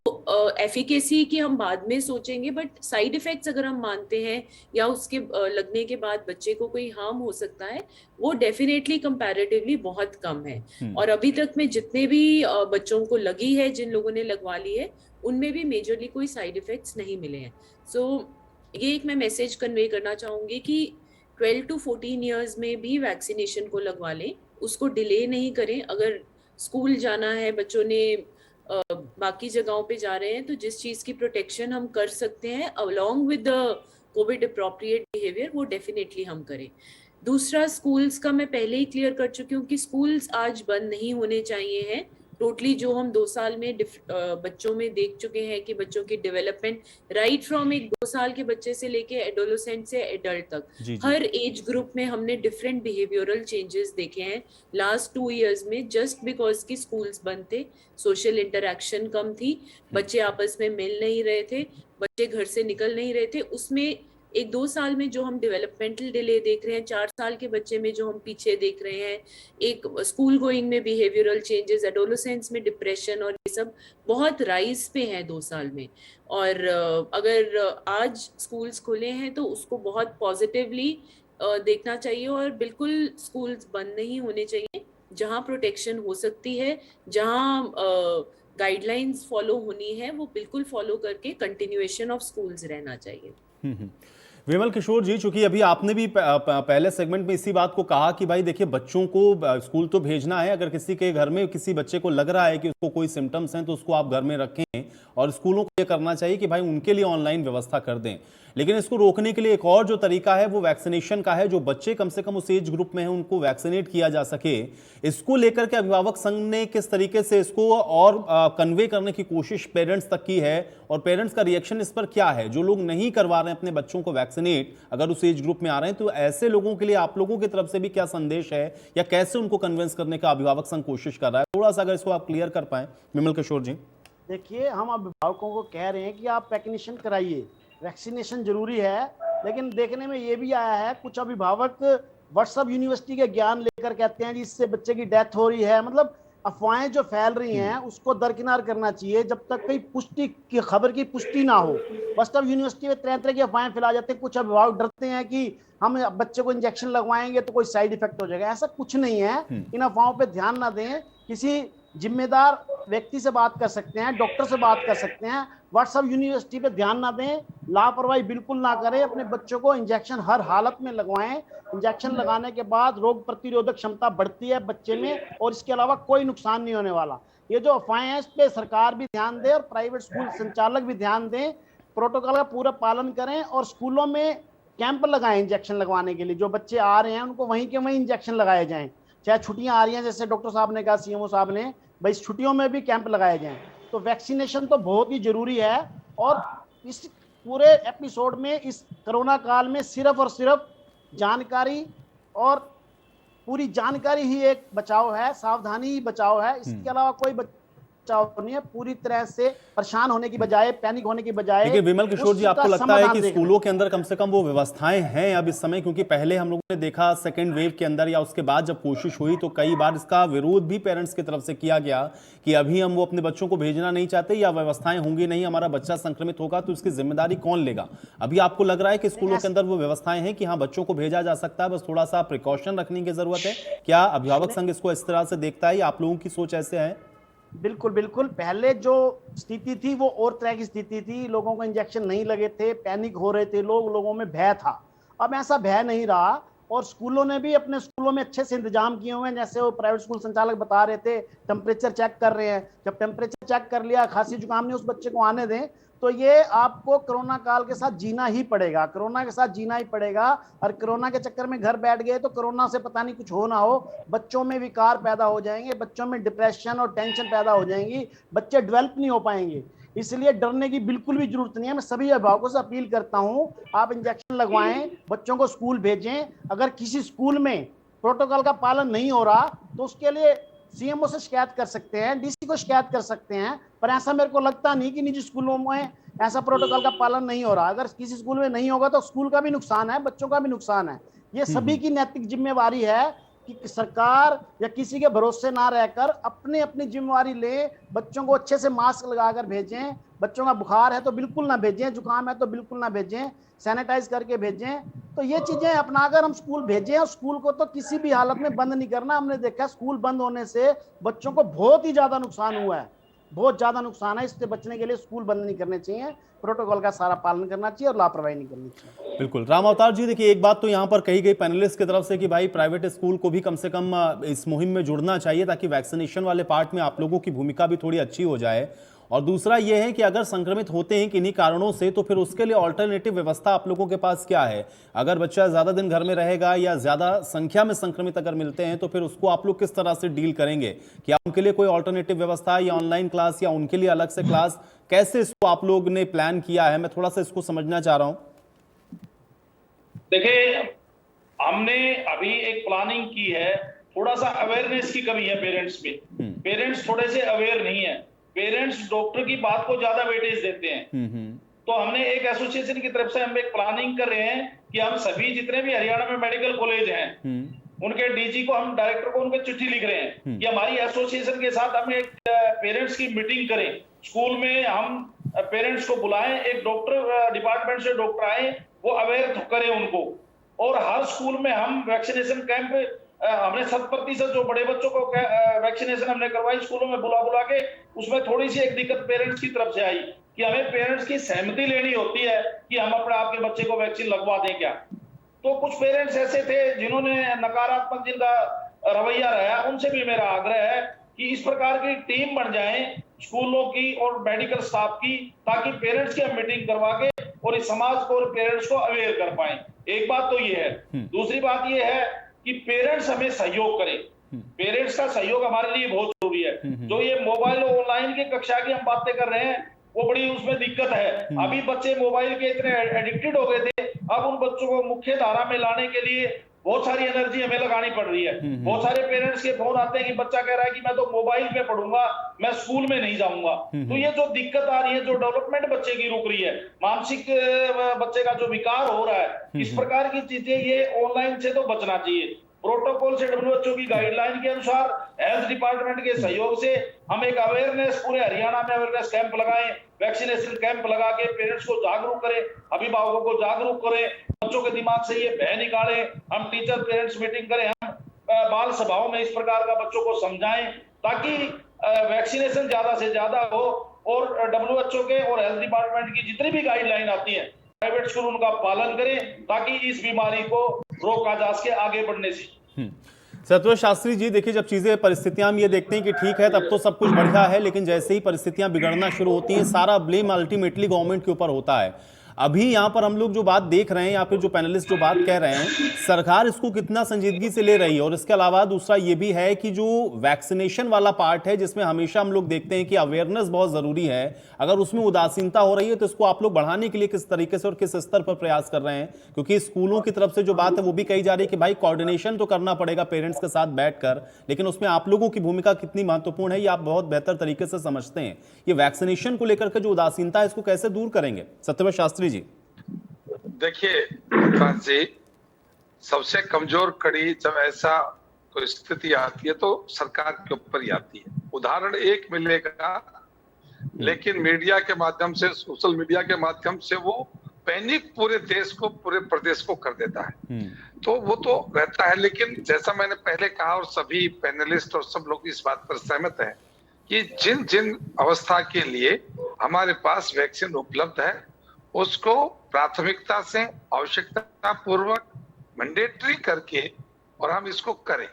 एफिकेसी की हम बाद में सोचेंगे, बट साइड इफेक्ट्स अगर हम मानते हैं या उसके लगने के बाद बच्चे को कोई हार्म हो सकता है, वो डेफिनेटली कंपैरेटिवली बहुत कम है। और अभी तक में जितने भी बच्चों को लगी है, जिन लोगों ने लगवा ली है, उनमें भी मेजरली कोई साइड इफेक्ट्स नहीं मिले हैं। सो ये एक मैं मैसेज कन्वे करना चाहूंगी कि 12 to 14 ईयर्स में भी वैक्सीनेशन को लगवा लें, उसको डिले नहीं करें। अगर स्कूल जाना है, बच्चों ने बाकी जगहों पे जा रहे हैं, तो जिस चीज की प्रोटेक्शन हम कर सकते हैं along with the Covid appropriate behaviour, वो डेफिनेटली हम करें। दूसरा, स्कूल्स का मैं पहले ही क्लियर कर चुकी हूँ कि स्कूल्स आज बंद नहीं होने चाहिए हैं। टोटली जो हम 2 साल में बच्चों में देख चुके हैं कि बच्चों की डेवलपमेंट राइट फ्रॉम एक 2 साल के बच्चे से लेके एडोलेसेंट से एडल्ट तक, हर एज ग्रुप में हमने डिफरेंट बिहेवियरल चेंजेस देखे हैं लास्ट 2 इयर्स में, जस्ट बिकॉज की स्कूल्स बंद थे, सोशल इंटरेक्शन कम थी, बच्चे आपस में मिल नहीं रहे थे, बच्चे घर से निकल नहीं रहे थे। उसमें एक 2 साल में जो हम डेवलपमेंटल डिले देख रहे हैं, 4 साल के बच्चे में जो हम पीछे देख रहे हैं, एक स्कूल गोइंग में बिहेवियरल चेंजेस, एडोलेसेंस में डिप्रेशन, और ये सब बहुत राइज पे है 2 साल में। और अगर आज स्कूल्स खुले हैं तो उसको बहुत पॉजिटिवली देखना चाहिए, और बिल्कुल स्कूल्स बंद नहीं होने चाहिए। जहाँ प्रोटेक्शन हो सकती है, जहाँ गाइडलाइंस फॉलो होनी है, वो बिल्कुल फॉलो करके कंटिन्यूएशन ऑफ स्कूल्स रहना चाहिए। विमल किशोर जी, चूंकि अभी आपने भी पहले सेगमेंट में इसी बात को कहा कि भाई देखिए बच्चों को स्कूल तो भेजना है, अगर किसी के घर में किसी बच्चे को लग रहा है कि उसको कोई सिम्टम्स हैं तो उसको आप घर में रखें, और स्कूलों को ये करना चाहिए कि भाई उनके लिए ऑनलाइन व्यवस्था कर दें। लेकिन इसको रोकने के लिए एक और जो तरीका है वो वैक्सीनेशन का है, जो बच्चे कम से कम उस एज ग्रुप में हैं उनको वैक्सीनेट किया जा सके। इसको लेकर के अभिभावक संघ ने किस तरीके से इसको और कन्वे करने की कोशिश पेरेंट्स तक की है, और पेरेंट्स का रिएक्शन इस पर क्या है? जो लोग नहीं करवा रहे हैं अपने बच्चों को वैक्सीनेट, अगर उस एज ग्रुप में आ रहे हैं, तो ऐसे लोगों के लिए आप लोगों की तरफ से भी क्या संदेश है, या कैसे उनको कन्विंस करने का अभिभावक संघ कोशिश कर रहा है? थोड़ा सा अगर इसको आप क्लियर कर पाए विमल किशोर जी। देखिए, हम अभिभावकों को कह रहे हैं कि आप वैक्सीनेशन कराइए, वैक्सीनेशन जरूरी है, लेकिन देखने में ये भी आया है कुछ अभिभावक व्हाट्सएप यूनिवर्सिटी के ज्ञान लेकर कहते हैं जी इससे बच्चे की डेथ हो रही है। मतलब अफवाहें जो फैल रही हैं उसको दरकिनार करना चाहिए जब तक कोई पुष्टि की खबर की पुष्टि ना हो। व्हाट्सएप यूनिवर्सिटी में तरह तरह की अफवाहें फैला जाते हैं। कुछ अभिभावक डरते हैं कि हम बच्चे को इंजेक्शन लगवाएंगे तो कोई साइड इफेक्ट हो जाएगा। ऐसा कुछ नहीं है। इन अफवाहों पे ध्यान ना दें। किसी जिम्मेदार व्यक्ति से बात कर सकते हैं, डॉक्टर से बात कर सकते हैं। व्हाट्सएप यूनिवर्सिटी पे ध्यान ना दें, लापरवाही बिल्कुल ना करें। अपने बच्चों को इंजेक्शन हर हालत में लगवाएं। इंजेक्शन लगाने के बाद रोग प्रतिरोधक क्षमता बढ़ती है बच्चे में, और इसके अलावा कोई नुकसान नहीं होने वाला। ये जो अफवाहें हैं इस पे सरकार भी ध्यान दे और प्राइवेट स्कूल संचालक भी ध्यान दें, प्रोटोकॉल का पूरा पालन करें और स्कूलों में कैंप लगाएं इंजेक्शन लगवाने के लिए। जो बच्चे आ रहे हैं उनको वहीं के वहीं इंजेक्शन लगाए जाएं। चाहे छुट्टियां आ रही हैं, जैसे डॉक्टर साहब ने कहा, सीएमओ साहब ने, भाई छुट्टियों में भी कैंप लगाए जाएं। तो वैक्सीनेशन तो बहुत ही जरूरी है। और इस पूरे एपिसोड में, इस कोरोना काल में सिर्फ और सिर्फ जानकारी और पूरी जानकारी ही एक बचाव है, सावधानी ही बचाव है। इसके अलावा कोई बचाव नहीं है। पूरी तरह से परेशान होने की बजाय, पैनिक होने की बजाय। लेकिन विमल किशोर जी, आपको लगता है कि स्कूलों के अंदर कम से कम वो व्यवस्थाएं हैं अब इस समय? क्योंकि पहले हम लोगों ने देखा सेकेंड वेव के अंदर या उसके बाद जब कोशिश हुई तो कई बार इसका विरोध भी पेरेंट्स की तरफ से किया गया कि अभी हम वो अपने बच्चों को भेजना नहीं चाहते, या व्यवस्थाएं होंगी नहीं, हमारा बच्चा संक्रमित होगा तो इसकी जिम्मेदारी कौन लेगा? अभी आपको लग रहा है कि स्कूलों के अंदर वो व्यवस्थाएं हैं कि हाँ बच्चों को भेजा जा सकता है, बस थोड़ा सा प्रिकॉशन रखने की जरूरत है? क्या अभिभावक संघ इसको इस तरह से देखता है या आप लोगों की सोच ऐसे है? बिल्कुल बिल्कुल। पहले जो स्थिति थी वो और तरह की स्थिति थी। लोगों को इंजेक्शन नहीं लगे थे, पैनिक हो रहे थे लोग, लोगों में भय था। अब ऐसा भय नहीं रहा, और स्कूलों ने भी अपने स्कूलों में अच्छे से इंतजाम किए हुए हैं। जैसे वो प्राइवेट स्कूल संचालक बता रहे थे, टेम्परेचर चेक कर रहे हैं। जब टेम्परेचर चेक कर लिया, खांसी जुकाम नहीं, उस बच्चे को आने दें। तो ये आपको कोरोना काल के साथ जीना ही पड़ेगा, कोरोना के साथ जीना ही पड़ेगा। और कोरोना के चक्कर में घर बैठ गए तो कोरोना से पता नहीं कुछ हो ना हो, बच्चों में विकार पैदा हो जाएंगे, बच्चों में डिप्रेशन और टेंशन पैदा हो जाएंगी, बच्चे डेवलप नहीं हो पाएंगे। इसलिए डरने की बिल्कुल भी जरूरत नहीं है। मैं सभी अभिभावकों से अपील करता हूं, आप इंजेक्शन लगवाएं, बच्चों को स्कूल भेजें। अगर किसी स्कूल में प्रोटोकॉल का पालन नहीं हो रहा तो उसके लिए सीएमओ से शिकायत कर सकते हैं, डीसी को शिकायत कर सकते हैं। पर ऐसा मेरे को लगता नहीं कि निजी स्कूलों में ऐसा प्रोटोकॉल का पालन नहीं हो रहा। अगर किसी स्कूल में नहीं होगा तो स्कूल का भी नुकसान है, बच्चों का भी नुकसान है। ये सभी की नैतिक जिम्मेवारी है कि सरकार या किसी के भरोसे ना रहकर अपनी अपनी जिम्मेवारी ले। बच्चों को अच्छे से मास्क लगाकर भेजें। बच्चों का बुखार है तो बिल्कुल ना भेजें, जुकाम है तो बिल्कुल ना भेजें, सैनिटाइज करके भेजें। तो ये चीजें अपनाकर हम स्कूल भेजें। और स्कूल को तो किसी भी हालत में बंद नहीं करना। हमने देखा स्कूल बंद होने से बच्चों को बहुत ही ज्यादा नुकसान हुआ है, बहुत ज्यादा नुकसान है। इससे बचने के लिए स्कूल बंद नहीं करने चाहिए, प्रोटोकॉल का सारा पालन करना चाहिए और लापरवाही नहीं करनी चाहिए। बिल्कुल। राम अवतार जी, देखिए एक बात तो यहाँ पर कही गई पैनलिस्ट की तरफ से कि भाई प्राइवेट स्कूल को भी कम से कम इस मुहिम में जुड़ना चाहिए ताकि वैक्सीनेशन वाले पार्ट में आप लोगों की भूमिका भी थोड़ी अच्छी हो जाए। और दूसरा ये है कि अगर संक्रमित होते हैं किन्हीं कारणों से तो फिर उसके लिए ऑल्टरनेटिव व्यवस्था आप लोगों के पास क्या है? अगर बच्चा ज्यादा दिन घर में रहेगा या ज्यादा संख्या में संक्रमित अगर मिलते हैं तो फिर उसको आप लोग किस तरह से डील करेंगे? क्या उनके लिए कोई ऑल्टरनेटिव व्यवस्था या ऑनलाइन क्लास या उनके लिए अलग से क्लास, कैसे इसको आप लोग ने प्लान किया है? मैं थोड़ा सा इसको समझना चाह रहा हूं। देखिए, हमने अभी एक प्लानिंग की है। थोड़ा सा अवेयरनेस की कमी है पेरेंट्स में। पेरेंट्स थोड़े से अवेयर नहीं है। पेरेंट्स डॉक्टर की बात को ज्यादा वेटेज देते हैं। तो हमने एक एसोसिएशन की तरफ से हम एक प्लानिंग कर रहे हैं कि हम सभी जितने भी हरियाणा में मेडिकल कॉलेज हैं उनके डीजी को, हम डायरेक्टर को उनके चिट्ठी लिख रहे हैं कि हमारी एसोसिएशन के साथ हम एक पेरेंट्स की मीटिंग करें। स्कूल में हम पेरेंट्स को बुलाएं, एक डॉक्टर डिपार्टमेंट से डॉक्टर आए, वो अवेयर करें उनको। और हर स्कूल में हम वैक्सीनेशन कैंप, हमने 100% जो बड़े बच्चों को वैक्सीनेशन हमने करवाई स्कूलों में बुला बुला के। उसमें थोड़ी सी एक दिक्कत पेरेंट्स की तरफ से आई कि हमें पेरेंट्स की सहमति लेनी होती है कि हम अपने आपके बच्चे को वैक्सीन लगवा दें क्या। तो कुछ पेरेंट्स ऐसे थे जिन्होंने नकारात्मक जिनका रवैया रहा, उनसे भी मेरा आग्रह है कि इस प्रकार की टीम बन जाए स्कूलों की और मेडिकल स्टाफ की, ताकि पेरेंट्स की हम मीटिंग करवा के और इस समाज को और पेरेंट्स को अवेयर कर पाए। एक बात तो ये है। दूसरी बात ये है कि पेरेंट्स हमें सहयोग करें। पेरेंट्स का सहयोग हमारे लिए बहुत जरूरी है। जो ये मोबाइल ऑनलाइन की कक्षा की हम बातें कर रहे हैं, वो बड़ी उसमें दिक्कत है। अभी बच्चे मोबाइल के इतने एडिक्टेड हो गए थे, अब उन बच्चों को मुख्य धारा में लाने के लिए बहुत सारी एनर्जी हमें लगानी पड़ रही है। बहुत सारे पेरेंट्स के फोन आते हैं कि बच्चा कह रहा है कि मैं तो मोबाइल पे पढ़ूंगा, मैं स्कूल में नहीं जाऊंगा। तो ये जो दिक्कत आ रही है, जो डेवलपमेंट बच्चे की रुक रही है, मानसिक बच्चे का जो विकार हो रहा है, इस प्रकार की चीजें ये ऑनलाइन से तो बचना चाहिए। प्रोटोकॉल से WHO की गाइडलाइन के अनुसार हेल्थ डिपार्टमेंट के सहयोग से हम एक अवेयरनेस पूरे हरियाणा में अवेयरनेस कैंप लगाएं, वैक्सीनेशन कैंप लगा के पेरेंट्स को जागरूक करें, अभिभावकों को जागरूक करें, बच्चों के दिमाग से ये भय निकालें। हम टीचर पेरेंट्स मीटिंग करें, हम बाल सभाओं में इस प्रकार का बच्चों को समझाएं, ताकि वैक्सीनेशन ज्यादा से ज्यादा हो और WHO के और हेल्थ डिपार्टमेंट की जितनी भी गाइडलाइन आती है प्राइवेट स्कूल उनका पालन करें, ताकि इस बीमारी को रोका जा सके आगे बढ़ने से। सत्य शास्त्री जी, देखिए जब चीजें परिस्थितियां हम ये देखते हैं कि ठीक है तब तो सब कुछ बढ़िया है, लेकिन जैसे ही परिस्थितियां बिगड़ना शुरू होती हैं सारा ब्लेम अल्टीमेटली गवर्नमेंट के ऊपर होता है। अभी यहाँ पर हम लोग जो बात देख रहे हैं या फिर जो पैनलिस्ट जो बात कह रहे हैं, सरकार इसको कितना संजीदगी से ले रही है। और इसके अलावा दूसरा ये भी है कि जो वैक्सीनेशन वाला पार्ट है, जिसमें हमेशा हम लोग देखते हैं कि अवेयरनेस बहुत जरूरी है, अगर उसमें उदासीनता हो रही है तो इसको आप लोग बढ़ाने के लिए किस तरीके से और किस स्तर पर प्रयास कर रहे हैं? क्योंकि स्कूलों की तरफ से जो बात है वो भी कही जा रही है कि भाई कोऑर्डिनेशन तो करना पड़ेगा पेरेंट्स के साथ बैठकर, लेकिन उसमें आप लोगों की भूमिका कितनी महत्वपूर्ण है ये आप बहुत बेहतर तरीके से समझते हैं। ये वैक्सीनेशन को लेकर के जो उदासीनता है इसको कैसे दूर करेंगे सत्यव्रत शास्त्री जी? देखिए जी, सबसे कमजोर कड़ी जब ऐसा कोई स्थिति आती है तो सरकार के ऊपर ही आती है। उदाहरण एक मिलेगा, लेकिन मीडिया के माध्यम से, सोशल मीडिया के माध्यम से वो पैनिक पूरे देश को, पूरे प्रदेश को कर देता है। तो वो तो रहता है, लेकिन जैसा मैंने पहले कहा और सभी पैनलिस्ट और सब लोग इस बात पर सहमत हैं कि जिन जिन अवस्था के लिए हमारे पास वैक्सीन उपलब्ध है उसको प्राथमिकता से, आवश्यकता पूर्वक, मैंडेटरी करके और हम इसको करें।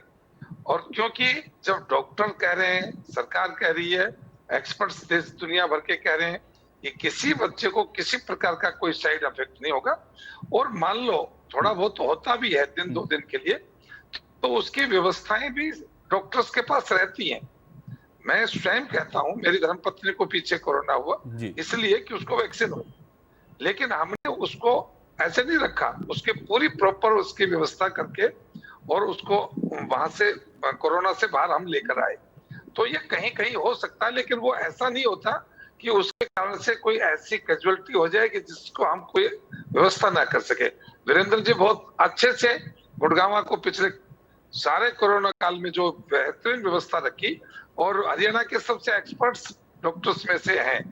और क्योंकि जब डॉक्टर कह रहे हैं, सरकार कह रही है, एक्सपर्ट्स देश दुनिया भर के कह रहे हैं कि किसी बच्चे को किसी प्रकार का कोई साइड इफेक्ट नहीं होगा, और मान लो थोड़ा बहुत होता भी है दिन दो दिन के लिए, तो उसकी व्यवस्थाएं भी डॉक्टर्स के पास रहती हैं। मैं स्वयं कहता हूं, मेरी धर्मपत्नी को पीछे कोरोना हुआ इसलिए कि उसको वैक्सीन हो, लेकिन हमने उसको ऐसे नहीं रखा, उसके पूरी प्रॉपर उसकी व्यवस्था करके और उसको वहां से कोरोना से बाहर हम लेकर आए। तो ये कहीं कहीं हो सकता है, लेकिन वो ऐसा नहीं होता कि उसके कारण से कोई ऐसी कैजुअलिटी हो जाए कि जिसको हम कोई व्यवस्था ना कर सके। वीरेंद्र जी बहुत अच्छे से गुड़गांव को पिछले सारे कोरोना काल में जो बेहतरीन व्यवस्था रखी, और हरियाणा के सबसे एक्सपर्ट्स डॉक्टर्स में से हैं,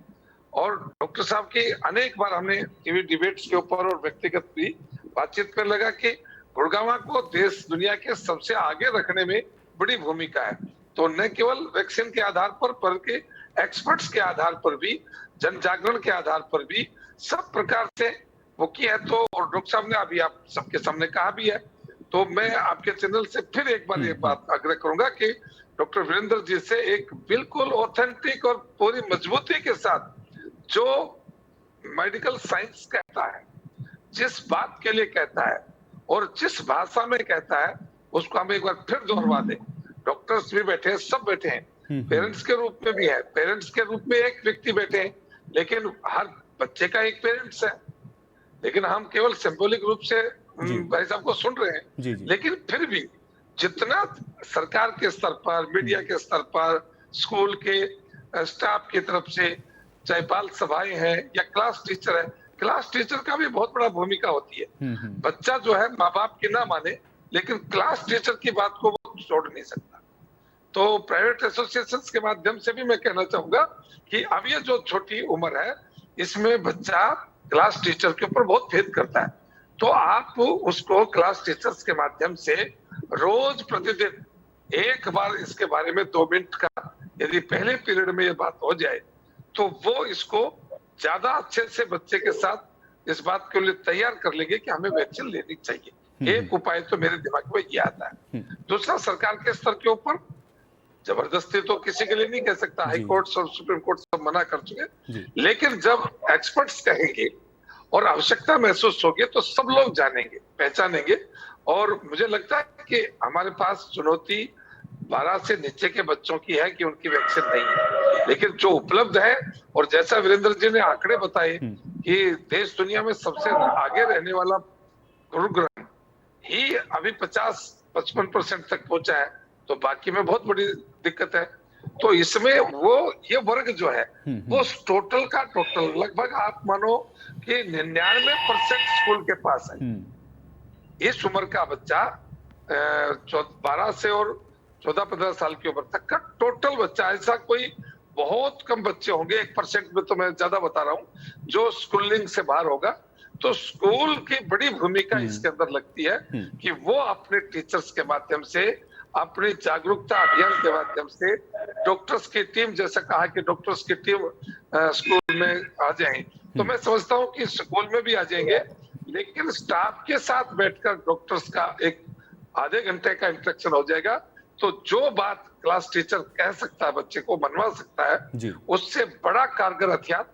और डॉक्टर साहब की अनेक बार हमने टीवी डिबेट्स के ऊपर और व्यक्तिगत भी बातचीत में लगा कि गुड़गांव को देश दुनिया के सबसे आगे रखने में बड़ी भूमिका है। तो न केवल वैक्सीन के आधार पर, बल्कि एक्सपर्ट्स के आधार पर भी, जन जागरण के आधार पर भी सब प्रकार से वो किया है। तो और डॉक्टर साहब ने अभी आप सबके सामने कहा भी है, तो मैं आपके चैनल से फिर एक बार ये बात आग्रह करूंगा कि डॉक्टर वीरेंद्र जी से एक बिल्कुल ऑथेंटिक और पूरी मजबूती के साथ जो मेडिकल साइंस कहता है, जिस बात के लिए कहता है और जिस भाषा में कहता है, उसको हम एक बार फिर दोहरा दें। डॉक्टर्स भी बैठे हैं, सब बैठे हैं, पेरेंट्स के रूप में भी है, पेरेंट्स के रूप में एक व्यक्ति बैठे हैं, लेकिन हर बच्चे का एक पेरेंट्स है, लेकिन हम केवल सिंबॉलिक रूप से भाई साहब को सुन रहे हैं। लेकिन फिर भी जितना सरकार के स्तर पर, मीडिया के स्तर पर, स्कूल के स्टाफ की तरफ से, चाहे बाल सभाएं हैं या क्लास टीचर है, क्लास टीचर का भी बहुत बड़ा भूमिका होती है। बच्चा जो है माँ बाप की ना माने, लेकिन क्लास टीचर की बात को वो छोड़ नहीं सकता। तो प्राइवेट एसोसिएशंस के माध्यम से भी मैं कहना चाहूंगा कि अब ये जो छोटी उम्र है, इसमें बच्चा क्लास टीचर के ऊपर बहुत भेद करता है। तो आप उसको क्लास टीचर्स के माध्यम से रोज प्रतिदिन एक बार इसके बारे में 2 मिनट का, यदि पहले पीरियड में ये बात हो जाए, तो वो इसको ज्यादा अच्छे से बच्चे के साथ इस बात के लिए तैयार कर लेंगे कि हमें वैक्सीन लेनी चाहिए। एक उपाय तो मेरे दिमाग में ये आता है। दूसरा, सरकार के स्तर के ऊपर जबरदस्ती तो किसी के लिए नहीं कह सकता, हाई कोर्ट और सुप्रीम कोर्ट सब मना कर चुके, लेकिन जब एक्सपर्ट्स कहेंगे और आवश्यकता महसूस होगी तो सब लोग जानेंगे, पहचानेंगे। और मुझे लगता है कि हमारे पास चुनौती 12 से नीचे के बच्चों की है कि उनकी वैक्सीन नहीं है, लेकिन जो उपलब्ध है, और जैसा वीरेंद्र जी ने आंकड़े बताए कि देश दुनिया में सबसे आगे रहने वाला गुरुग्राम ही अभी 50-55% तक पहुंचा है, तो बाकी में बहुत बड़ी दिक्कत है। तो इसमें वो ये वर्ग जो है वो टोटल का टोटल लगभग आप मानो कि 99% स्कूल के पास है। इस उम्र का बच्चा 12 से और 14-15 साल की उम्र तक का टोटल बच्चा, ऐसा कोई बहुत कम बच्चे होंगे, 1% में तो मैं ज्यादा बता रहा हूँ, जो स्कूलिंग से बाहर होगा। तो स्कूल की बड़ी भूमिका इसके अंदर लगती है कि वो अपने टीचर्स के माध्यम से, अपने जागरूकता अभियान के माध्यम से, डॉक्टर्स की टीम, जैसा कहा कि डॉक्टर्स की टीम स्कूल में आ जाए, तो मैं समझता हूँ कि स्कूल में भी आ जाएंगे, लेकिन स्टाफ के साथ बैठकर डॉक्टर्स का एक आधे घंटे का इंटरेक्शन हो जाएगा। तो जो बात क्लास टीचर कह सकता है, बच्चे को मनवा सकता है, उससे बड़ा कारगर हथियार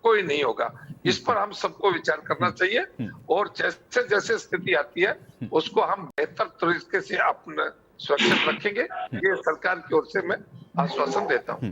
कोई नहीं होगा। इस पर हम सबको विचार करना चाहिए, और जैसे जैसे स्थिति आती है उसको हम बेहतर तरीके से अपने सुरक्षित रखेंगे, ये सरकार की ओर से मैं आश्वासन देता हूं।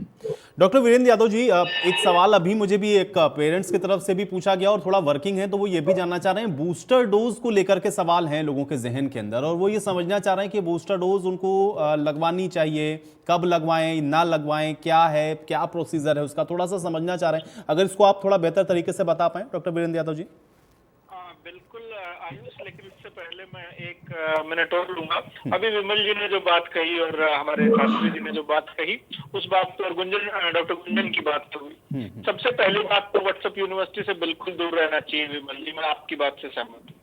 डॉक्टर वीरेंद्र यादव जी, एक सवाल अभी मुझे भी एक पेरेंट्स की तरफ से भी पूछा गया और थोड़ा वर्किंग है, तो वो ये भी जानना चाह रहे हैं, बूस्टर डोज को लेकर के सवाल हैं लोगों के जहन के अंदर, और वो ये समझना चाह रहे हैं कि बूस्टर डोज उनको लगवानी चाहिए, कब लगवाएं, ना लगवाएं, क्या है, क्या प्रोसीजर है उसका, थोड़ा सा समझना चाह रहे हैं। अगर इसको आप थोड़ा बेहतर तरीके से बता पाएं डॉक्टर वीरेंद्र यादव जी। बिल्कुल आयुष, लेकिन इससे पहले मैं 1 मिनट और लूंगा। अभी विमल जी ने जो बात कही और हमारे शास्त्री जी ने जो बात कही, उस बात पर डॉक्टर गुंजन की बात तो हुई। सबसे पहली बात तो व्हाट्सएप यूनिवर्सिटी से बिल्कुल दूर रहना चाहिए विमल जी, मैं आपकी बात से सहमत हूँ।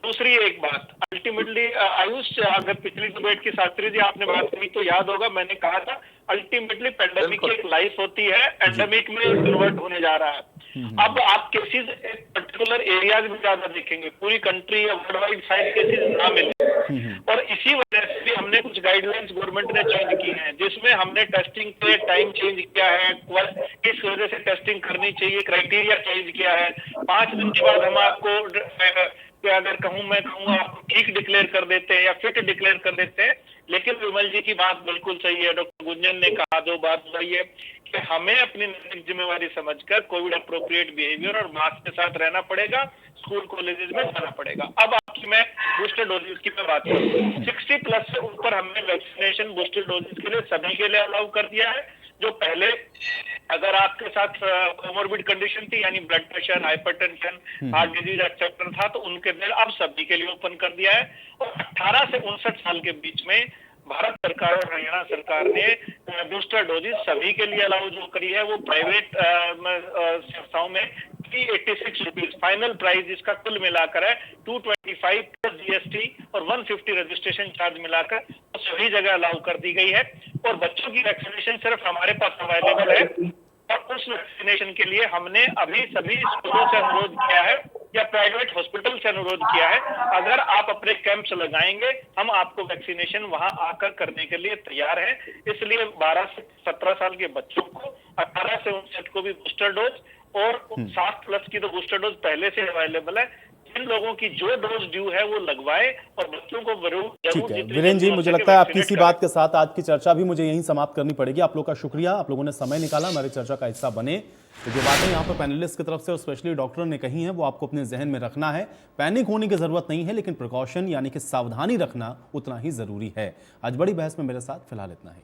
दूसरी एक बात, अल्टीमेटली आयुष, अगर पिछली डिबेट की शास्त्री जी आपने बात कही तो याद होगा, मैंने कहा था अल्टीमेटली पेंडेमिक की एक लाइफ होती है, एंडेमिक में कन्वर्ट होने जा रहा है। अब आप केसेस एक पर्टिकुलर एरियाज में ज्यादा देखेंगे, पूरी कंट्री या वर्ल्ड वाइड साइड केसेस ना मिले, और इसी वजह से भी हमने कुछ गाइडलाइंस गवर्नमेंट ने चेंज की हैं, जिसमें हमने टेस्टिंग के टाइम चेंज किया है, किस वजह से टेस्टिंग करनी चाहिए, क्राइटेरिया चेंज किया है। 5 दिन के बाद हम आपको, अगर मैं कहूँ आपको ठीक डिक्लेयर कर देते हैं या फिट डिक्लेयर कर देते हैं। लेकिन विमल जी की बात बिल्कुल सही है, डॉक्टर गुंजन ने कहा, जो बात वही है कि हमें अपनी नैतिक जिम्मेवारी समझकर कोविड अप्रोप्रिएट बिहेवियर और मास्क के साथ रहना पड़ेगा, स्कूल कॉलेजेस में जाना पड़ेगा। अब आपकी मैं बूस्टर डोजेस की मैं बात करूँ, 60+ से ऊपर हमने वैक्सीनेशन बूस्टर डोजेस के लिए सभी के लिए अलाउ कर दिया है। जो पहले अगर आपके साथ कोमोर्बिड कंडीशन थी, यानी blood pressure, hypertension, heart disease acceptor था, तो उनके लिए अब सभी के लिए ओपन कर दिया है। और 18 से 59 साल के बीच में भारत सरकार और हरियाणा सरकार ने बूस्टर डोजेस सभी के लिए अलाउ जो करी है, वो प्राइवेट संस्थाओं में 386 रुपीज फाइनल प्राइस इसका कुल मिलाकर है, 225 प्लस जीएसटी और 150 रजिस्ट्रेशन चार्ज मिलाकर तो सभी जगह अलाउ कर दी गई है। और बच्चों की वैक्सीनेशन सिर्फ हमारे पास अवेलेबल है, और उस वैक्सीनेशन के लिए हमने अभी सभी स्कूलों से अनुरोध किया है या प्राइवेट हॉस्पिटल से अनुरोध किया है, अगर आप अपने कैंप्स लगाएंगे हम आपको वैक्सीनेशन वहां आकर करने के लिए तैयार हैं। इसलिए 12 से 17 साल के बच्चों को, 18 से 59 को भी बूस्टर डोज, और 60+ की तो बूस्टर डोज पहले से अवेलेबल है। जिन लोगों की जो डोज ड्यू है वो लगवाए, और बच्चों को ठीक है वीरेंद्र जी, मुझे लगता है आपकी इसी बात के साथ आज की चर्चा भी मुझे यहीं समाप्त करनी पड़ेगी। आप लोगों का शुक्रिया, आप लोगों ने समय निकाला, हमारी चर्चा का हिस्सा बने। तो जो बातें यहाँ पर पैनलिस्ट की तरफ से और स्पेशली डॉक्टर ने कही हैं, वो आपको अपने जहन में रखना है। पैनिक होने की जरूरत नहीं है, लेकिन प्रिकॉशन यानी कि सावधानी रखना उतना ही जरूरी है। आज बड़ी बहस में मेरे साथ फिलहाल इतना ही।